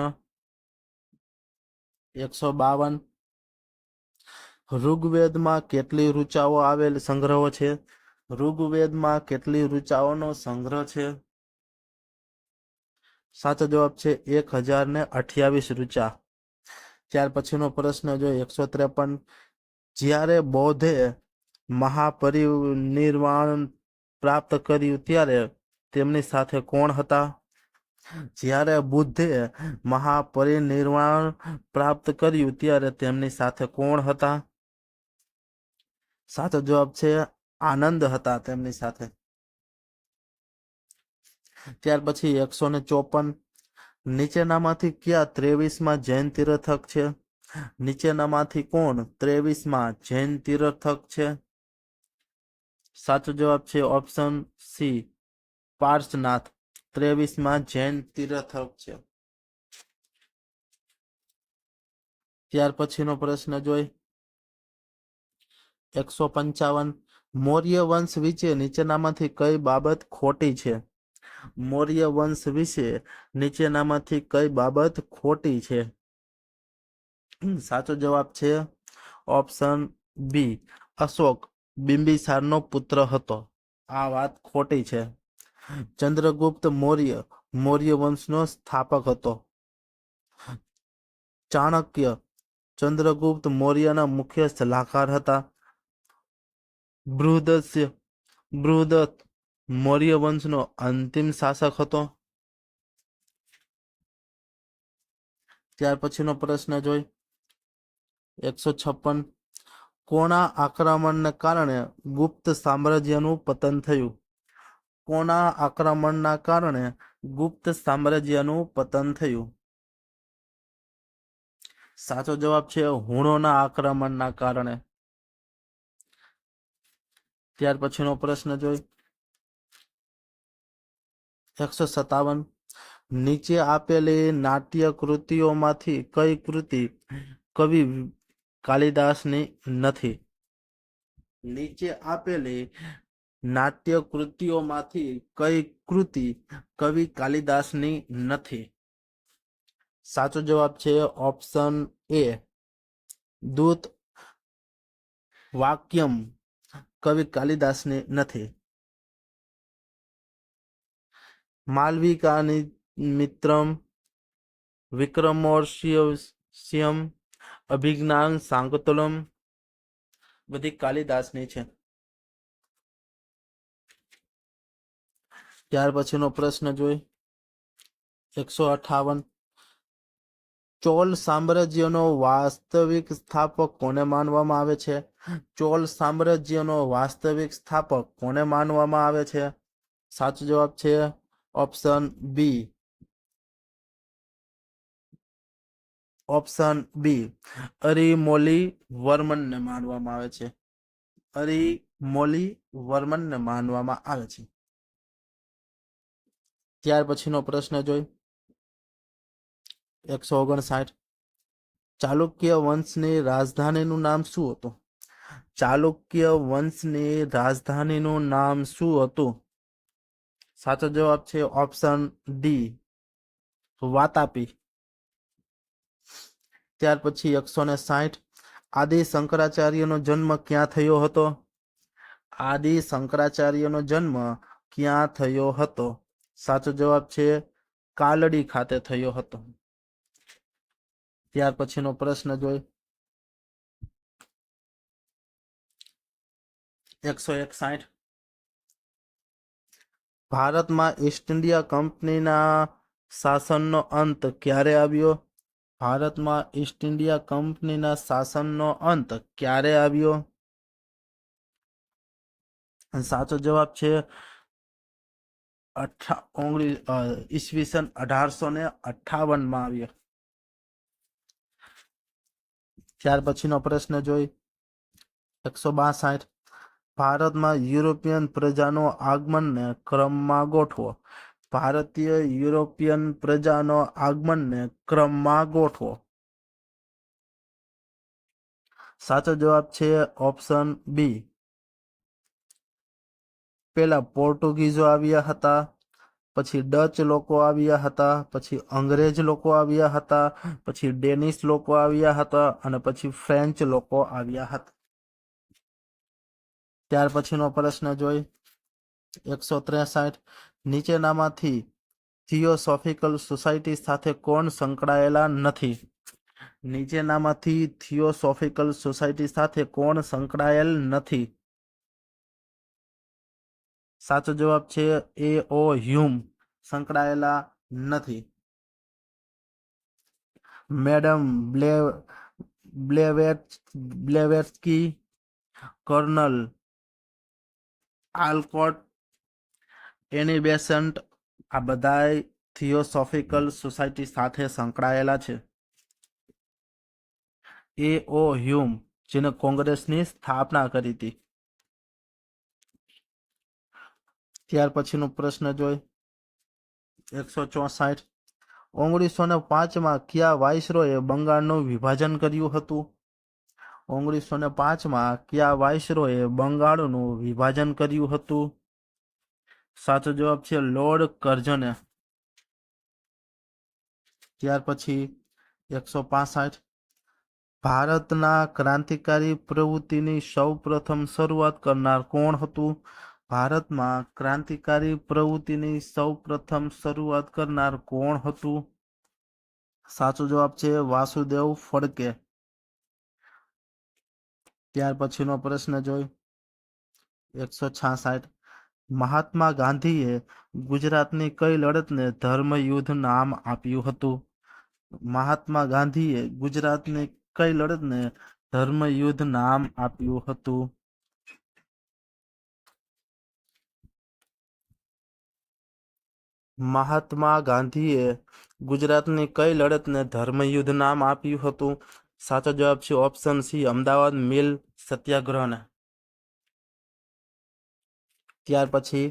152 ઋગ્વેદમાં કેટલી ઋચાઓ આવેલ સંગ્રહો છે? ઋગ્વેદમાં કેટલી ઋચાઓનો સંગ્રહ છે? સાચો જવાબ છે 1028 ઋચા. ત્યાર પછીનો પ્રશ્ન જો 153 જ્યારે બૌદ્ધે મહાપરિનિર્વાણ પ્રાપ્ત કર્યું ત્યારે તેમની સાથે કોણ હતા? જ્યારે બુદ્ધે મહાપરિનિર્વાણ પ્રાપ્ત કર્યું ત્યારે તેમની સાથે કોણ હતા? સાચો જવાબ છે આનંદ હતા તેમની સાથે. ત્યાર પછી 154 નીચેનામાંથી કયા 23માં જૈન તીર્થક છે? નીચેનામાંથી કોણ 23માં જૈન તીર્થક છે? સાચો જવાબ છે ઓપ્શન સી પાર્શનાથ 23માં જૈન તીર્થક છે. ત્યાર પછીનો પ્રશ્ન જોઈ 155 મૌર્ય વંશ વિશે નીચેનામાંથી કઈ બાબત ખોટી છે? મૌર્ય વંશ વિશે નીચેનામાંથી કઈ બાબત ખોટી છે? સાચો જવાબ છે ઓપ્શન બી અશોક બિંબિસારનો પુત્ર હતો. આ વાત ખોટી છે. ચંદ્રગુપ્ત મૌર્ય મૌર્ય વંશનો સ્થાપક હતો. ચાણક્ય ચંદ્રગુપ્ત મૌર્યના મુખ્ય સલાહકાર હતા. બૃહદત્ત મૌર્ય વંશનો અંતિમ શાસક હતો. ત્યાર પછીનો પ્રશ્ન જોઈ 156 કોના આક્રમણને કારણે ગુપ્ત સામ્રાજ્યનું પતન થયું? કોના આક્રમણના કારણે ગુપ્ત સામ્રાજ્યનું પતન થયું? સાચો જવાબ છે હુણોના આક્રમણના કારણે. ત્યાર પછીનો પ્રશ્ન જોઈ 157 નીચે આપેલી નાટ્ય કૃતિઓમાંથી કઈ કૃતિ કવિ કાલિદાસની નથી? નીચે આપેલી નાટ્ય કૃતિઓમાંથી કઈ કૃતિ કવિ કાલિદાસની નથી? સાચો જવાબ છે ઓપ્શન એ દૂત વાક્યમ કવિ કાલિદાસની નથી. માલવિકાની મિત્રમ, વિક્રમોર્ષિયમ, અભિજ્ઞાન સાંકતલમ બધી કાલિદાસની છે. ત્યાર પછીનો પ્રશ્ન જોઈ 158. ચોલ સામ્રાજ્યનો વાસ્તવિક સ્થાપક કોને માનવામાં આવે છે? ચોલ સામ્રાજ્યનો વાસ્તવિક સ્થાપક કોને માનવામાં આવે છે? સાચો જવાબ છે ઓપ્શન બી. ઓપ્શન બી, અરિમોલી વર્મનને માનવામાં આવે છે. અરિમોલી વર્મનને માનવામાં આવે છે. ત્યાર પછીનો પ્રશ્ન જોઈ 159. ચાલુક્ય વંશની રાજધાનીનું નામ શું હતું? ચાલુક્ય વંશની રાજધાનીનું નામ શું હતું? સાચો જવાબ છે ઓપ્શન ડી, વાતાપી. ત્યાર પછી 160. આદિ શંકરાચાર્યનો જન્મ ક્યાં થયો હતો? આદિ શંકરાચાર્યનો જન્મ ક્યાં થયો હતો? સાચો જવાબ છે કાલડી ખાતે થયો હતો. ત્યાર પછીનો પ્રશ્ન જોઈ 161. ભારતમાં ઈસ્ટ ઇન્ડિયા કંપનીના શાસનનો અંત ક્યારે આવ્યો? ભારતમાં ઈસ્ટ ઇન્ડિયા કંપનીના શાસનનો અંત ક્યારે આવ્યો? સાચો જવાબ છે ઈસવીસન 1858 આવ્યો. ત્યાર પછીનો પ્રશ્ન જોઈ 162. ભારતમાં યુરોપિયન પ્રજાનો આગમનને ક્રમમાં ગોઠવો. ભારતીય યુરોપિયન પ્રજાનો આગમનને ક્રમમાં ગોઠવો. સાચો જવાબ છે ઓપ્શન બી. પેલા પોર્ટુગીઝો આવ્યા હતા, પછી ડચ લોકો આવ્યા હતા, પછી અંગ્રેજ લોકો આવ્યા હતા, પછી ડેનિશ લોકો આવ્યા હતા અને પછી ફ્રેન્ચ લોકો આવ્યા હતા. ત્યાર પછીનો પ્રશ્ન જોઈ 163. નીચેનામાંથી થિયોસોફિકલ સોસાયટી સાથે કોણ સંકળાયેલા નથી? નીચેનામાંથી થિયોસોફિકલ સોસાયટી સાથે કોણ સંકળાયેલ નથી? સાચો જવાબ છે A.O. હ્યુમ સંકળાયેલા નથી. મેડમ બ્લેવેટ્સ્કી, કર્નલ આલ્કોટ, એની બેસન્ટ આ બધા થિયોસોફિકલ સોસાયટી સાથે સંકળાયેલા છે. A.O. હ્યુમ જેને કોંગ્રેસની સ્થાપના કરી હતી. ત્યાર પછીનો પ્રશ્ન જોઈ 164. 1905 કયા વાઇસરોયે બંગાળનું વિભાજન કર્યું હતું? 1905 કયા વાઇસરોયે બંગાળનું વિભાજન કર્યું હતું? સાચો જવાબ છે લોર્ડ કર્ઝને. ત્યાર પછી 165. ભારતના ક્રાંતિકારી પ્રવૃત્તિની સૌ પ્રથમ શરૂઆત કરનાર કોણ હતું? ભારતમાં ક્રાંતિકારી પ્રવૃત્તિની સૌ પ્રથમ શરૂઆત કરનાર કોણ હતું? સાચો જવાબ છે વાસુદેવ ફડકે. ત્યાર પછીનો પ્રશ્ન જોઈ 166. મહાત્મા ગાંધીએ ગુજરાતની કઈ લડતને ધર્મયુદ્ધ નામ આપ્યું હતું? મહાત્મા ગાંધીએ ગુજરાતની કઈ લડતને ધર્મયુદ્ધ નામ આપ્યું હતું? મહાત્મા ગાંધીએ ગુજરાતની કઈ લડતને ધર્મયુદ્ધ નામ આપ્યું હતું? સાચો જવાબ છે ઓપ્શન સી, અમદાવાદ મિલ સત્યાગ્રહને. ત્યાર પછી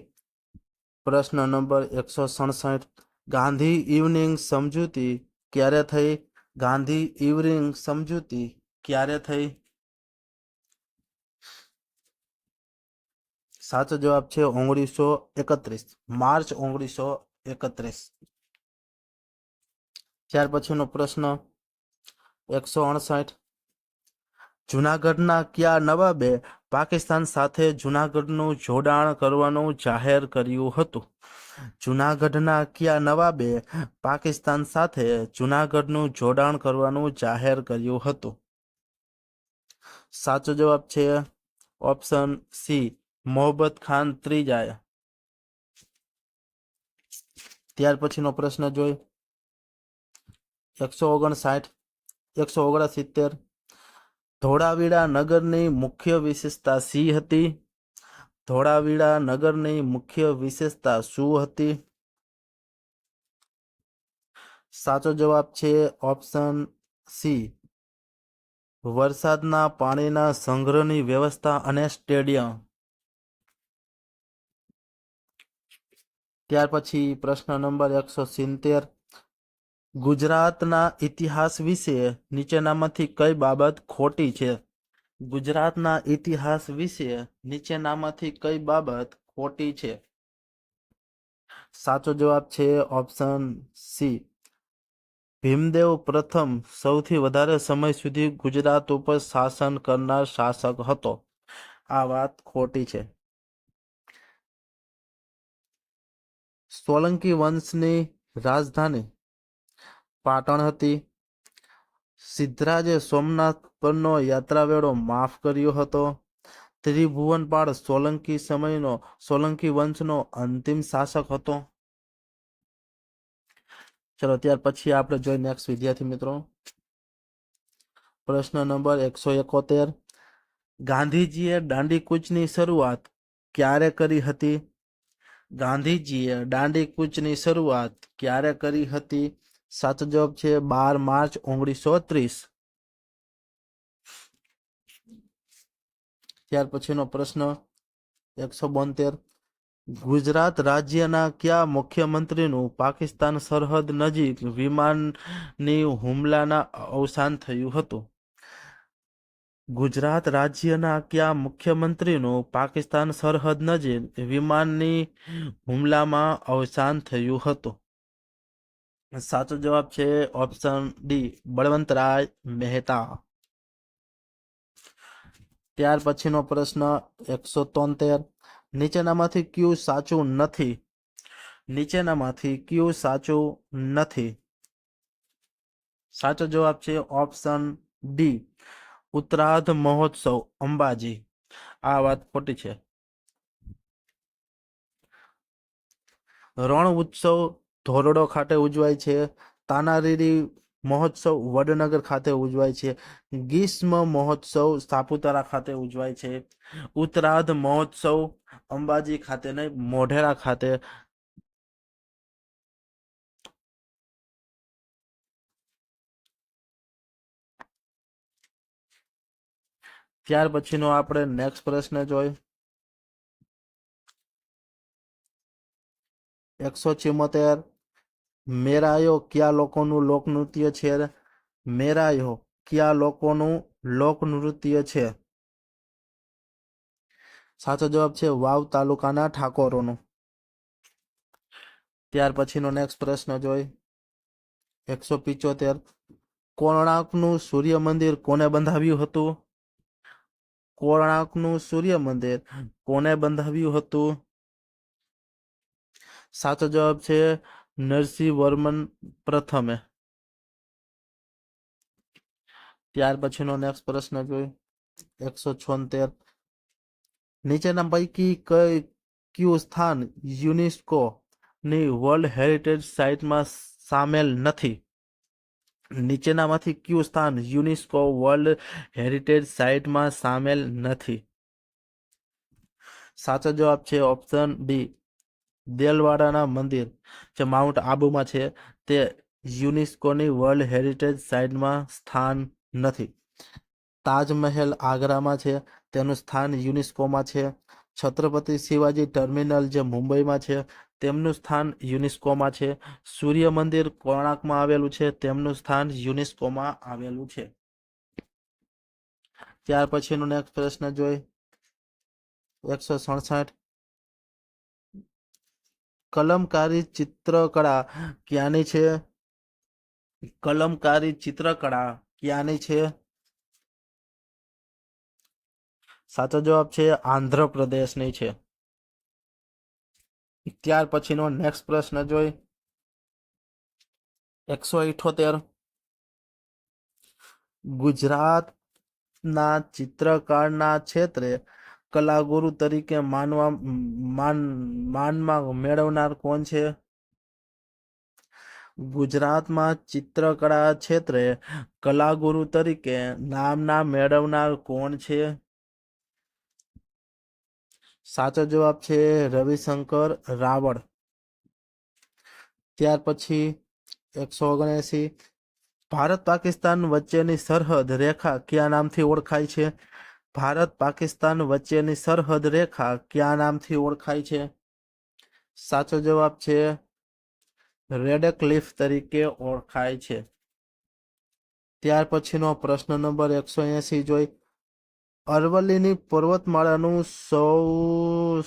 પ્રશ્ન નંબર 167. ગાંધી ઇવનિંગ સમજૂતી ક્યારે થઈ? ગાંધી ઇવનિંગ સમજૂતી ક્યારે થઈ? સાચો જવાબ છે 1931, માર્ચ 1931. ત્યાર પછીનો પ્રશ્ન 168. જૂનાગઢના કયા નવાબે પાકિસ્તાન સાથે જૂનાગઢનું જોડાણ કરવાનું જાહેર કર્યું હતું? જૂનાગઢના કયા નવાબે પાકિસ્તાન સાથે જૂનાગઢનું જોડાણ કરવાનું જાહેર કર્યું હતું? સાચો જવાબ છે ઓપ્શન સી, મોહબ્બત ખાન ત્રીજાએ. ત્યાર પછીનો પ્રશ્ન જોઈ 159, 169. ધોળાવીરા નગરની મુખ્ય વિશેષતા શી હતી? ધોળાવીરા નગરની મુખ્ય વિશેષતા શું હતી? સાચો જવાબ છે ઓપ્શન સી, વરસાદના પાણીના સંગ્રહની વ્યવસ્થા અને સ્ટેડિયમ. ત્યાર પછી પ્રશ્ન નંબર 170. ગુજરાતના ઇતિહાસ વિશે નીચેનામાંથી કઈ બાબત ખોટી છે? ગુજરાતના ઇતિહાસ વિશે નીચેનામાંથી કઈ બાબત ખોટી છે? સાચો જવાબ છે ઓપ્શન સી, ભીમદેવ પ્રથમ સૌથી વધારે સમય સુધી ગુજરાત ઉપર શાસન કરનાર શાસક હતો. આ વાત ખોટી છે. સોલંકી વંશની રાજધાની પાટણ હતી. સિદ્ધરાજે સોમનાથ પરનો યાત્રાવેળો માફ કર્યો હતો. ત્રિભુવનપાળ સોલંકી સમયનો સોલંકી વંશનો અંતિમ શાસક હતો. ચલો ત્યાર પછી આપણે જોઈએ નેક્સ્ટ વિદ્યાર્થી મિત્રો પ્રશ્ન નંબર 171. ગાંધીજીએ દાંડીકૂચની શરૂઆત ક્યારે કરી હતી? ગાંધીજીએ દાંડીકૂચની શરૂઆત ક્યારે કરી હતી? સાચો જવાબ છે 12 માર્ચ 1930. ત્યાર પછીનો પ્રશ્ન 172. ગુજરાત રાજ્યના કયા મુખ્યમંત્રીનું પાકિસ્તાન સરહદ નજીક વિમાનની હુમલાના અવસાન થયું હતું? ગુજરાત રાજ્યના કયા મુખ્યમંત્રીનું પાકિસ્તાન સરહદ નજીક વિમાનની હુમલામાં અવસાન થયું હતું? સાચો જવાબ છે ઓપ્શન ડી, બળવંતરાય મહેતા. ત્યાર પછીનો પ્રશ્ન 173. નીચેનામાંથી કયું સાચું નથી? નીચેનામાંથી કયું સાચું નથી? સાચો જવાબ છે ઓપ્શન ડી, ઉત્તરાર્ધ મહોત્સવ અંબાજી. આ વાત ખોટી છે. રણ ઉત્સવ ધોરડો ખાતે ઉજવાય છે. તાનારીરી મહોત્સવ વડનગર ખાતે ઉજવાય છે. ગ્રીષ્મ મહોત્સવ સાપુતારા ખાતે ઉજવાય છે. ઉત્તરાર્ધ મહોત્સવ અંબાજી ખાતે નહીં, મોઢેરા ખાતે. ત્યાર પછીનો આપણે નેક્સ્ટ પ્રશ્ન જોઈ 174. મેરાયો કયા લોકોનું લોકનૃત્ય છે? મેરાયો કયા લોકોનું લોકનૃત્ય છે? સાચો જવાબ છે વાવ તાલુકાના ઠાકોરોનું. ત્યાર પછીનો નેક્સ્ટ પ્રશ્ન જોઈ 175. કોણાર્કનું સૂર્ય મંદિર કોને બંધાવ્યું હતું? કોણાર્કનું સૂર્ય મંદિર કોને બંધાવ્યું હતું? સાચો જવાબ છે નરસિંહ વર્મન પ્રથમે. ત્યાર પછીનો નેક્સ્ટ પ્રશ્ન જોઈ 176. નીચેના પૈકી કયું સ્થાન યુનેસ્કો ની વર્લ્ડ હેરિટેજ સાઇટમાં સામેલ નથી? નીચેનામાંથી કયું સ્થાન યુનેસ્કો વર્લ્ડ હેરિટેજ સાઇટમાં સામેલ નથી? સાચો જવાબ છે ઓપ્શન ડી, દેલવાડાના મંદિર જે માઉન્ટ આબુમાં છે તે યુનેસ્કોની વર્લ્ડ હેરિટેજ સાઇટમાં સ્થાન નથી. તાજમહેલ આગ્રામાં છે, તેનું સ્થાન યુનેસ્કોમાં છે. છત્રપતિ શિવાજી ટર્મિનલ જે મુંબઈમાં છે તેમનું સ્થાન યુનેસ્કોમાં છે. સૂર્ય મંદિર કોણાર્કમાં આવેલું છે, તેમનું સ્થાન યુનેસ્કોમાં આવેલું છે. ત્યાર પછીનો નેક્સ્ટ પ્રશ્ન જોઈ 167. કલમકારી ચિત્રકળા ક્યાંની છે? કલમકારી ચિત્રકળા ક્યાંની છે? સાચો જવાબ છે આંધ્રપ્રદેશની છે. ત્યાર પછીનો નેક્સ્ટ પ્રશ્ન જોઈ 178. ગુજરાતના ચિત્રકારના ક્ષેત્રે કલાગુરુ તરીકે માનમાં મેળવનાર કોણ છે? ગુજરાતમાં ચિત્રકળા ક્ષેત્રે કલાગુરુ તરીકે નામના મેળવનાર કોણ છે? સાચો જવાબ છે રવિશંકર રાવળ. ત્યાર પછી 179. ભારત પાકિસ્તાન વચ્ચેની સરહદ રેખા કયા નામથી ઓળખાય છે? ભારત પાકિસ્તાન વચ્ચેની સરહદ રેખા કયા નામથી ઓળખાય છે? સાચો જવાબ છે રેડ ક્લિફ તરીકે ઓળખાય છે. ત્યાર પછીનો પ્રશ્ન નંબર 180 જોઈ અરવલ્લીની પર્વતમાળાનું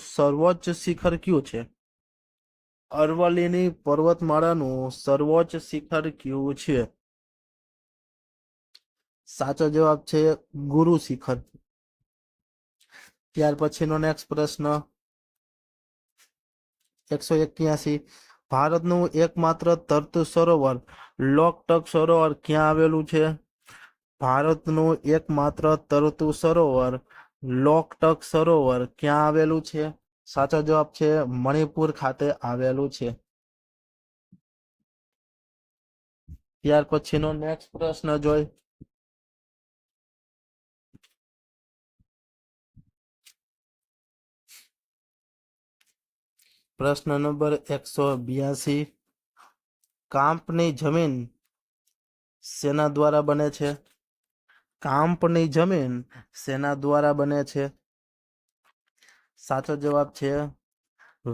સર્વોચ્ચ શિખર કયું છે? અરવલ્લીની પર્વતમાળાનું સર્વોચ્ચ શિખર કયું છે? સાચો જવાબ છે ગુરુ શિખર. ત્યાર પછીનો નેક્સ્ટ પ્રશ્ન 181. ભારતનું એકમાત્ર તરતું સરોવર લોકટક સરોવર ક્યાં આવેલું છે? ભારતનું એકમાત્ર તરતું સરોવર લોકટક સરોવર ક્યાં આવેલું છે? સાચો જવાબ છે મણિપુર ખાતે આવેલું છે. ત્યાર પછીનો નેક્સ્ટ પ્રશ્ન જોઈ પ્રશ્ન નંબર 182. કાંપની જમીન શેના દ્વારા બને છે? કાંપની જમીન શેના દ્વારા બને છે? સાચો જવાબ છે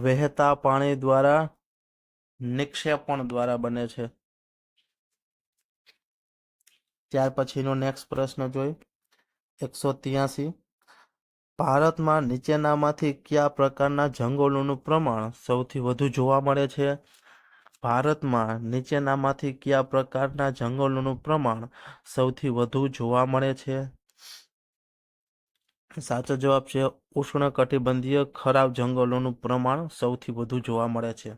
વહેતા પાણી દ્વારા નિક્ષેપણ દ્વારા બને છે. ત્યાર પછીનો નેક્સ્ટ પ્રશ્ન જોઈ 183. ભારતમાં નીચેનામાંથી કયા પ્રકારના જંગલોનું પ્રમાણ સૌથી વધુ જોવા મળે છે? ભારતમાં નીચેનામાંથી કયા પ્રકારના જંગલોનું પ્રમાણ સૌથી વધુ જોવા મળે છે? સાચો જવાબ છે ઉષ્ણકટિબંધીય ખરાબ જંગલોનું પ્રમાણ સૌથી વધુ જોવા મળે છે.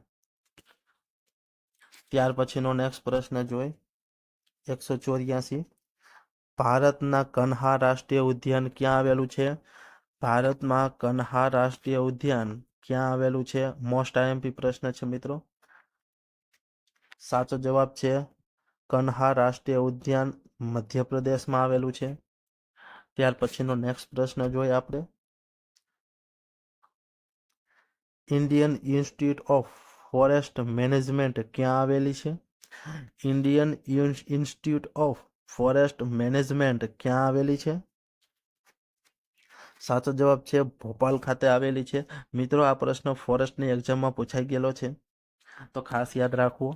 ત્યાર પછીનો નેક્સ્ટ પ્રશ્ન જોઈ 184. ભારતના કન્હા રાષ્ટ્રીય ઉદ્યાન ક્યાં આવેલું છે? ભારતમાં કન્હા રાષ્ટ્રીય ઉદ્યાન ક્યાં આવેલું છે? મોસ્ટ આઈએમપી પ્રશ્ન છે મિત્રો. સાચો જવાબ છે કન્હા રાષ્ટ્રીય ઉદ્યાન મધ્યપ્રદેશમાં આવેલું છે. ત્યાર પછીનો નેક્સ્ટ પ્રશ્ન જોઈએ આપણે Indian institute of forest management ક્યાં આવેલી છે? Indian institute of forest management ક્યાં આવેલી છે? સાચો જવાબ છે ભોપાલ ખાતે આવેલી છે. મિત્રો આ પ્રશ્ન ફોરેસ્ટની એક્ઝામમાં પૂછાઈ ગયેલો છે તો ખાસ યાદ રાખવું.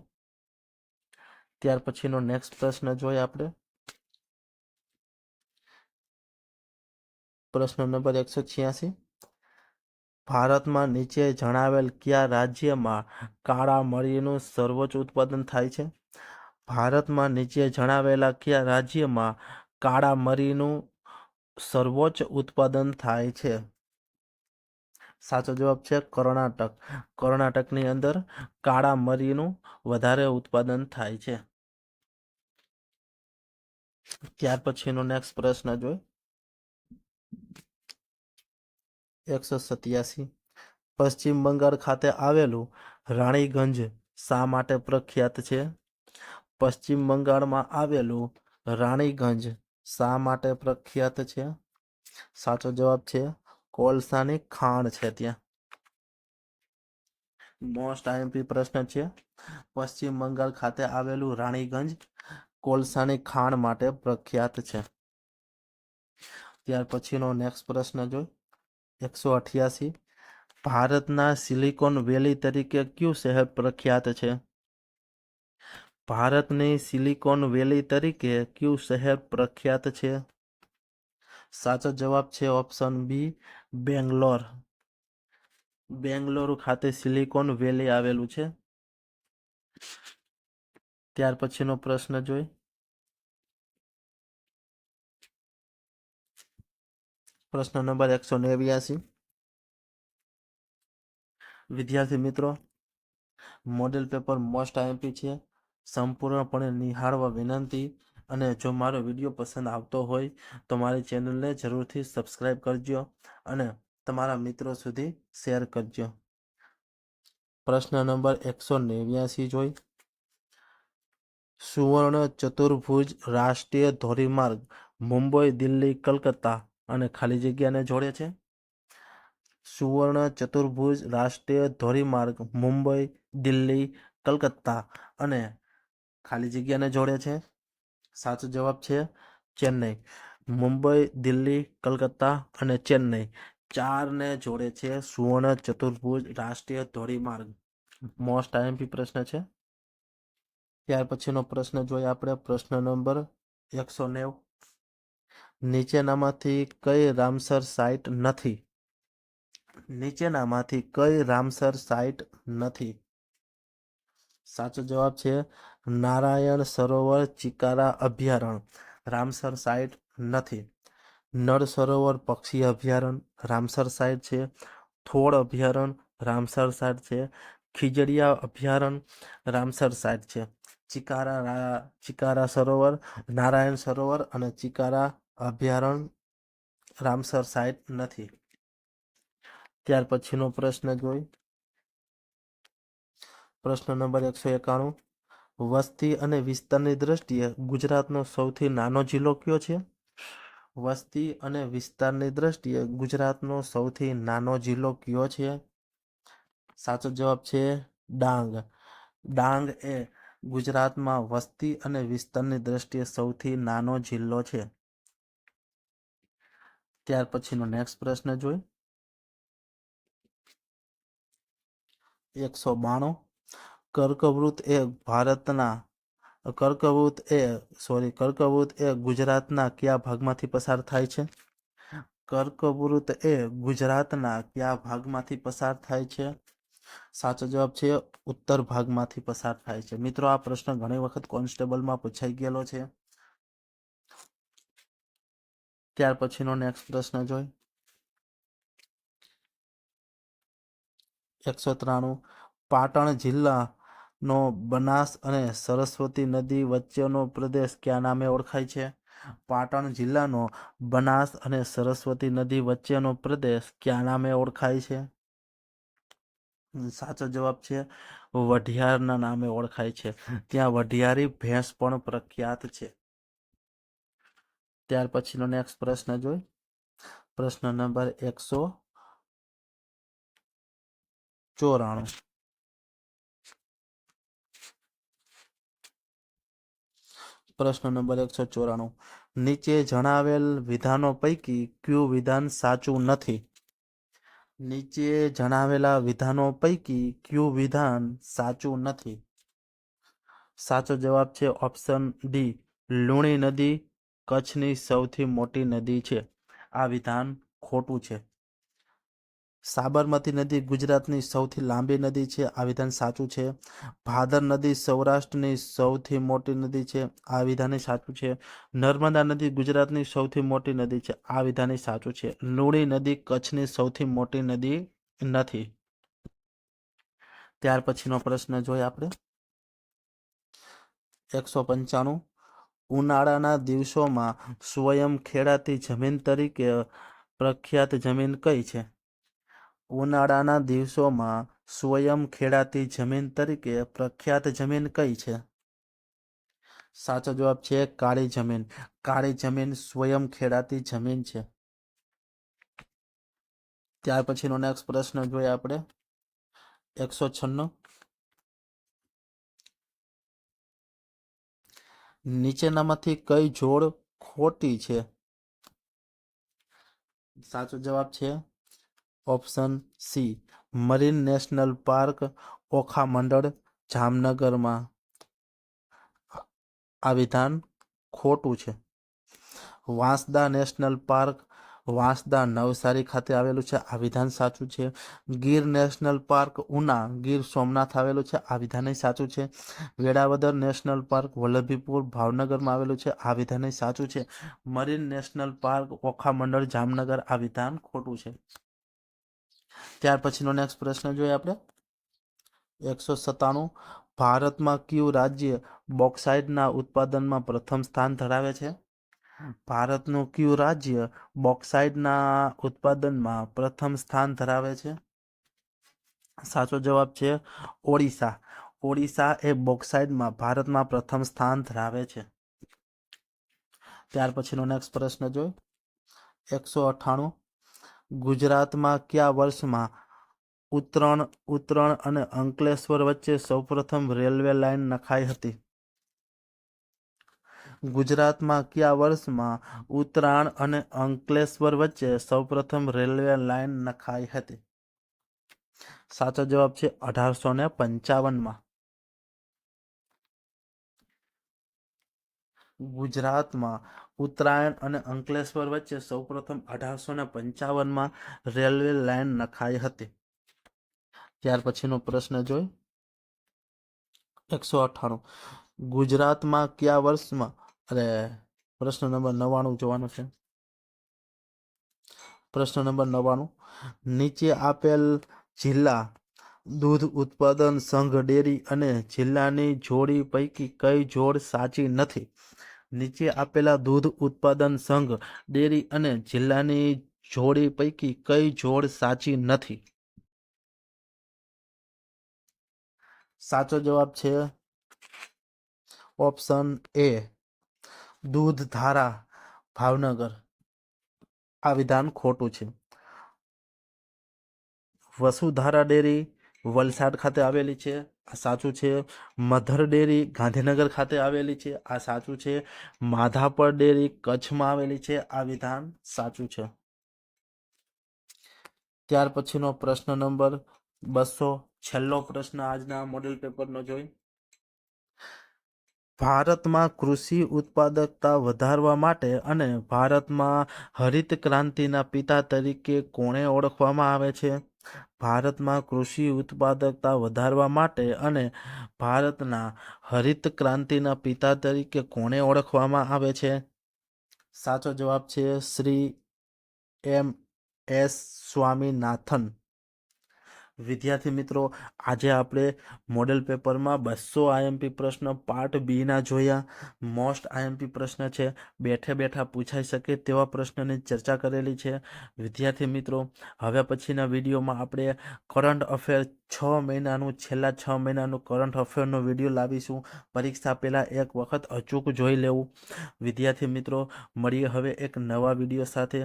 ત્યાર પછીનો નેક્સ્ટ પ્રશ્ન જોઈએ આપણે પ્રશ્ન નંબર 186. ભારતમાં નીચે જણાવેલ કયા રાજ્યમાં કાળા મરીનું સર્વોચ્ચ ઉત્પાદન થાય છે? ભારતમાં નીચે જણાવેલા કયા રાજ્યમાં કાળા મરીનું સર્વોચ્ચ ઉત્પાદન થાય છે? સાચો જવાબ છે કર્ણાટક. કર્ણાટકની અંદર કાળા મરીનું વધારે ઉત્પાદન થાય છે. ત્યાર પછીનો નેક્સ્ટ પ્રશ્ન જોઈ 187. પશ્ચિમ બંગાળ ખાતે આવેલું રાણીગંજ શા માટે પ્રખ્યાત છે? પશ્ચિમ બંગાળમાં આવેલું રાણીગંજ શા માટે પ્રખ્યાત છે? સાચો જવાબ છે કોલસાની ખાણ છે ત્યાં. મોસ્ટ આઈએમપી પ્રશ્ન છે પશ્ચિમ બંગાળ ખાતે આવેલું રાણીગંજ કોલસાની ખાણ માટે પ્રખ્યાત છે. ત્યાર પછીનો નેક્સ્ટ પ્રશ્ન જોઈ 188. ભારતના સિલિકોન વેલી તરીકે કયું શહેર પ્રખ્યાત છે? ભારતની સિલિકોન વેલી તરીકે કયું શહેર પ્રખ્યાત છે? સાચો જવાબ છે ઓપ્શન બી બેંગ્લોર. બેંગ્લોર ખાતે સિલિકોન વેલી આવેલું છે. ત્યાર પછીનો પ્રશ્ન જોઈ પ્રશ્ન નંબર 189. વિદ્યાર્થી મિત્રો, મોડેલ પેપર મોસ્ટ આઈએમપી છે, સંપૂર્ણપણે નિહાળવા વિનંતી. અને જો મારો વિડીયો પસંદ આવતો હોય તો મારી ચેનલને જરૂરથી સબસ્ક્રાઈબ કરજો અને તમારા મિત્રો સુધી શેર કરજો. પ્રશ્ન નંબર 189 જોઈ. સુવર્ણ ચતુર્ભુજ રાષ્ટ્રીય ધોરીમાર્ગ મુંબઈ, દિલ્હી, કલકત્તા અને ખાલી જગ્યાને જોડે છે. સુવર્ણ ચતુર્ભુજ રાષ્ટ્રીય ધોરીમાર્ગ મુંબઈ, દિલ્હી, કલકત્તા અને ખાલી જગ્યાને જોડે છે. સાચો જવાબ છે ચેન્નઈ. મુંબઈ, દિલ્હી, કલકત્તા અને ચેન્નઈ ચારને જોડે છે સુવર્ણ ચતુર્ભુજ રાષ્ટ્રીય ધોરીમાર્ગ. મોસ્ટ આઈએમપી પ્રશ્ન છે. ત્યાર પછીનો પ્રશ્ન જોઈએ આપણે. પ્રશ્ન નંબર 190. નીચેનામાંથી કઈ રામસર સાઇટ નથી? નીચેનામાંથી કઈ રામસર સાઇટ નથી? સાચો જવાબ છે નારાયણ સરોવર ચિકારા અભયારણ્ય રામસર સાઇટ નથી. નળ સરોવર પક્ષી અભયારણ્ય રામસર સાઇટ છે. થોળ અભયારણ્ય રામસર સાઇટ છે. ખીજડીયા અભયારણ્ય રામસર સાઇટ છે. ચિકારા સરોવર, નારાયણ સરોવર અને ચિકારા અભયારણ્ય રામસર સાઇટ નથી. ત્યાર પછીનો પ્રશ્ન જોઈ. પ્રશ્ન નંબર 191. વસ્તી અને વિસ્તારની દ્રષ્ટિએ ગુજરાતનો સૌથી નાનો જિલ્લો કયો છે? વસ્તી અને વિસ્તારની દ્રષ્ટિએ ગુજરાતનો સૌથી નાનો જિલ્લો કયો છે? સાચો જવાબ છે ડાંગ. ડાંગ એ ગુજરાતમાં વસ્તી અને વિસ્તારની દ્રષ્ટિએ સૌથી નાનો જિલ્લો છે. ત્યાર પછીનો નેક્સ્ટ પ્રશ્ન જોઈ. 192. કર્કવૃત એ ગુજરાતના કયા ભાગમાંથી પસાર થાય છે? કર્કવૃત એ ગુજરાતના કયા ભાગમાંથી પસાર થાય છે? સાચો જવાબ છે ઉત્તર ભાગમાંથી પસાર થાય છે. મિત્રો, આ પ્રશ્ન ઘણી વખત કોન્સ્ટેબલમાં પૂછાઈ ગયેલો છે. ત્યાર પછીનો નેક્સ્ટ પ્રશ્ન જોઈ. 193. પાટણ જિલ્લાનો બનાસ અને સરસ્વતી નદી વચ્ચેનો પ્રદેશ કયા નામે ઓળખાય છે? પાટણ જિલ્લાનો બનાસ અને સરસ્વતી નદી વચ્ચેનો પ્રદેશ કયા નામે ઓળખાય છે? સાચો જવાબ છે વઢિયારના નામે ઓળખાય છે. ત્યાં વઢિયારી ભેંસ પણ પ્રખ્યાત છે. ત્યાર પછીનો નેક્સ્ટ પ્રશ્ન જોઈ. પ્રશ્ન નંબર 194. પ્રશ્ન નંબર 194. નીચે જણાવેલ વિધાનો પૈકી કયું વિધાન સાચું નથી? નીચે જણાવેલા વિધાનો પૈકી કયું વિધાન સાચું નથી? સાચો જવાબ છે ઓપ્શન ડી. લુણી નદી કચ્છની સૌથી મોટી નદી છે. આ વિધાન ખોટું છે. સાબરમતી નદી ગુજરાતની સૌથી લાંબી નદી છે. આ વિધાન સાચું છે. ભાદર નદી સૌરાષ્ટ્રની સૌથી મોટી નદી છે. આ વિધાન સાચું છે. નર્મદા નદી ગુજરાતની સૌથી મોટી નદી છે. આ વિધાન સાચું છે. લુણી નદી કચ્છની સૌથી મોટી નદી નથી. ત્યાર પછીનો પ્રશ્ન જોઈએ આપણે. 195. ઉનાળાના દિવસોમાં સ્વયં ખેડાતી જમીન તરીકે પ્રખ્યાત જમીન કઈ છે? ઉનાળાના દિવસોમાં સ્વયં ખેડાતી જમીન તરીકે પ્રખ્યાત જમીન કઈ છે? સાચો જવાબ છે કાળી જમીન. કાળી જમીન સ્વયં ખેડાતી જમીન છે. ત્યાર પછીનો નેક્સ્ટ પ્રશ્ન જોઈએ આપણે. 196. નીચેનામાંથી કઈ જોડ ખોટી છે? સાચો જવાબ છે option C. Marine national park Okha મંડળ જામનગરમાં. આ વિધાન ખોટું છે. વાંસદા નેશનલ પાર્ક વાંસદા નવસારી ખાતે આવેલું છે. આ વિધાન સાચું છે. ગીર નેશનલ પાર્ક ઉના ગીર સોમનાથ આવેલું છે. આ વિધાન સાચું છે. વેળાવદર નેશનલ પાર્ક વલ્લભીપુર ભાવનગરમાં આવેલું છે. આ વિધાન સાચું છે. મરીન નેશનલ પાર્ક ઓખા મંડળ જામનગર. આ વિધાન ખોટું છે. ત્યાર પછીનો નેક્સ્ટ પ્રશ્ન જોઈએ આપણે 197 ભારતમાં કયું રાજ્ય બોક્સાઇટના ઉત્પાદનમાં પ્રથમ સ્થાન ધરાવે છે? ભારતનું કયું રાજ્ય બોક્સાઇટના ઉત્પાદનમાં પ્રથમ સ્થાન ધરાવે છે? સાચો જવાબ છે ઓડિશા. ઓડિશા એ બોક્સાઇટમાં ભારતમાં પ્રથમ સ્થાન ધરાવે છે. ત્યાર પછીનો નેક્સ્ટ પ્રશ્ન જોઈ 198 ગુજરાતમાં કયા વર્ષમાં ઉત્તરણ અને અંકલેશ્વર વચ્ચે સૌપ્રથમ રેલવે લાઇન નખાઈ હતી? ગુજરાતમાં કયા વર્ષમાં ઉત્તરાયણ અને અંકલેશ્વર વચ્ચે સૌપ્રથમ રેલવે લાઇન નખાઈ હતી? સાચો જવાબ છે 1855માં. ગુજરાતમાં ઉત્તરાયણ અને અંકલેશ્વર વચ્ચે સૌપ્રથમ 1855માં રેલવે લાઇન નખાઈ હતી. ત્યાર પછીનો પ્રશ્ન જોઈ 198 ગુજરાતમાં કયા વર્ષમાં પ્રશ્ન નંબર 99 જોવાનો છે. પ્રશ્ન નંબર 99 નીચે આપેલ જિલ્લા દૂધ ઉત્પાદન સંઘ ડેરી અને જિલ્લાની જોડી પૈકી કઈ જોડ સાચી નથી? નીચે આપેલા દૂધ ઉત્પાદન સંઘ ડેરી અને જિલ્લાની જોડી પૈકી કઈ જોડ સાચી નથી? સાચો જવાબ છે ઓપ્શન એ દૂધધારા ભાવનગર. આ વિધાન ખોટું છે. વસુધારા ડેરી વલસાડ ખાતે આવેલી છે, આ સાચું છે. મધર ડેરી ગાંધીનગર ખાતે આવેલી છે, આ સાચું છે. માધાપર ડેરી કચ્છમાં આવેલી છે, આ વિધાન સાચું છે. ત્યાર પછીનો પ્રશ્ન નંબર 200 છેલ્લો પ્રશ્ન આજના મોડેલ પેપરનો જોઈ ભારતમાં કૃષિ ઉત્પાદકતા વધારવા માટે અને ભારતમાં હરિત ક્રાંતિના પિતા તરીકે કોણે ઓળખવામાં આવે છે? ભારતમાં કૃષિ ઉત્પાદકતા વધારવા માટે અને ભારતના હરિત ક્રાંતિના પિતા તરીકે કોણે ઓળખવામાં આવે છે? સાચો જવાબ છે શ્રી M.S. સ્વામીનાથન. વિદ્યાર્થી મિત્રો, આજે આપણે મોડેલ પેપરમાં 200 IMP પ્રશ્ન પાર્ટ બીના જોયા. મોસ્ટ IMP પ્રશ્ન છે, બેઠે બેઠા પૂછાઈ શકે તેવા પ્રશ્નની ચર્ચા કરેલી છે. વિદ્યાર્થી મિત્રો, હવે પછીના વિડીયોમાં આપણે કરંટ અફેર 6 મહિનાનું છેલ્લા 6 મહિનાનું કરંટ અફેરનો વિડીયો લાવીશું. પરીક્ષા પહેલાં એક વખત અચૂક જોઈ લેવું. વિદ્યાર્થી મિત્રો, મળીએ હવે એક નવા વિડીયો સાથે.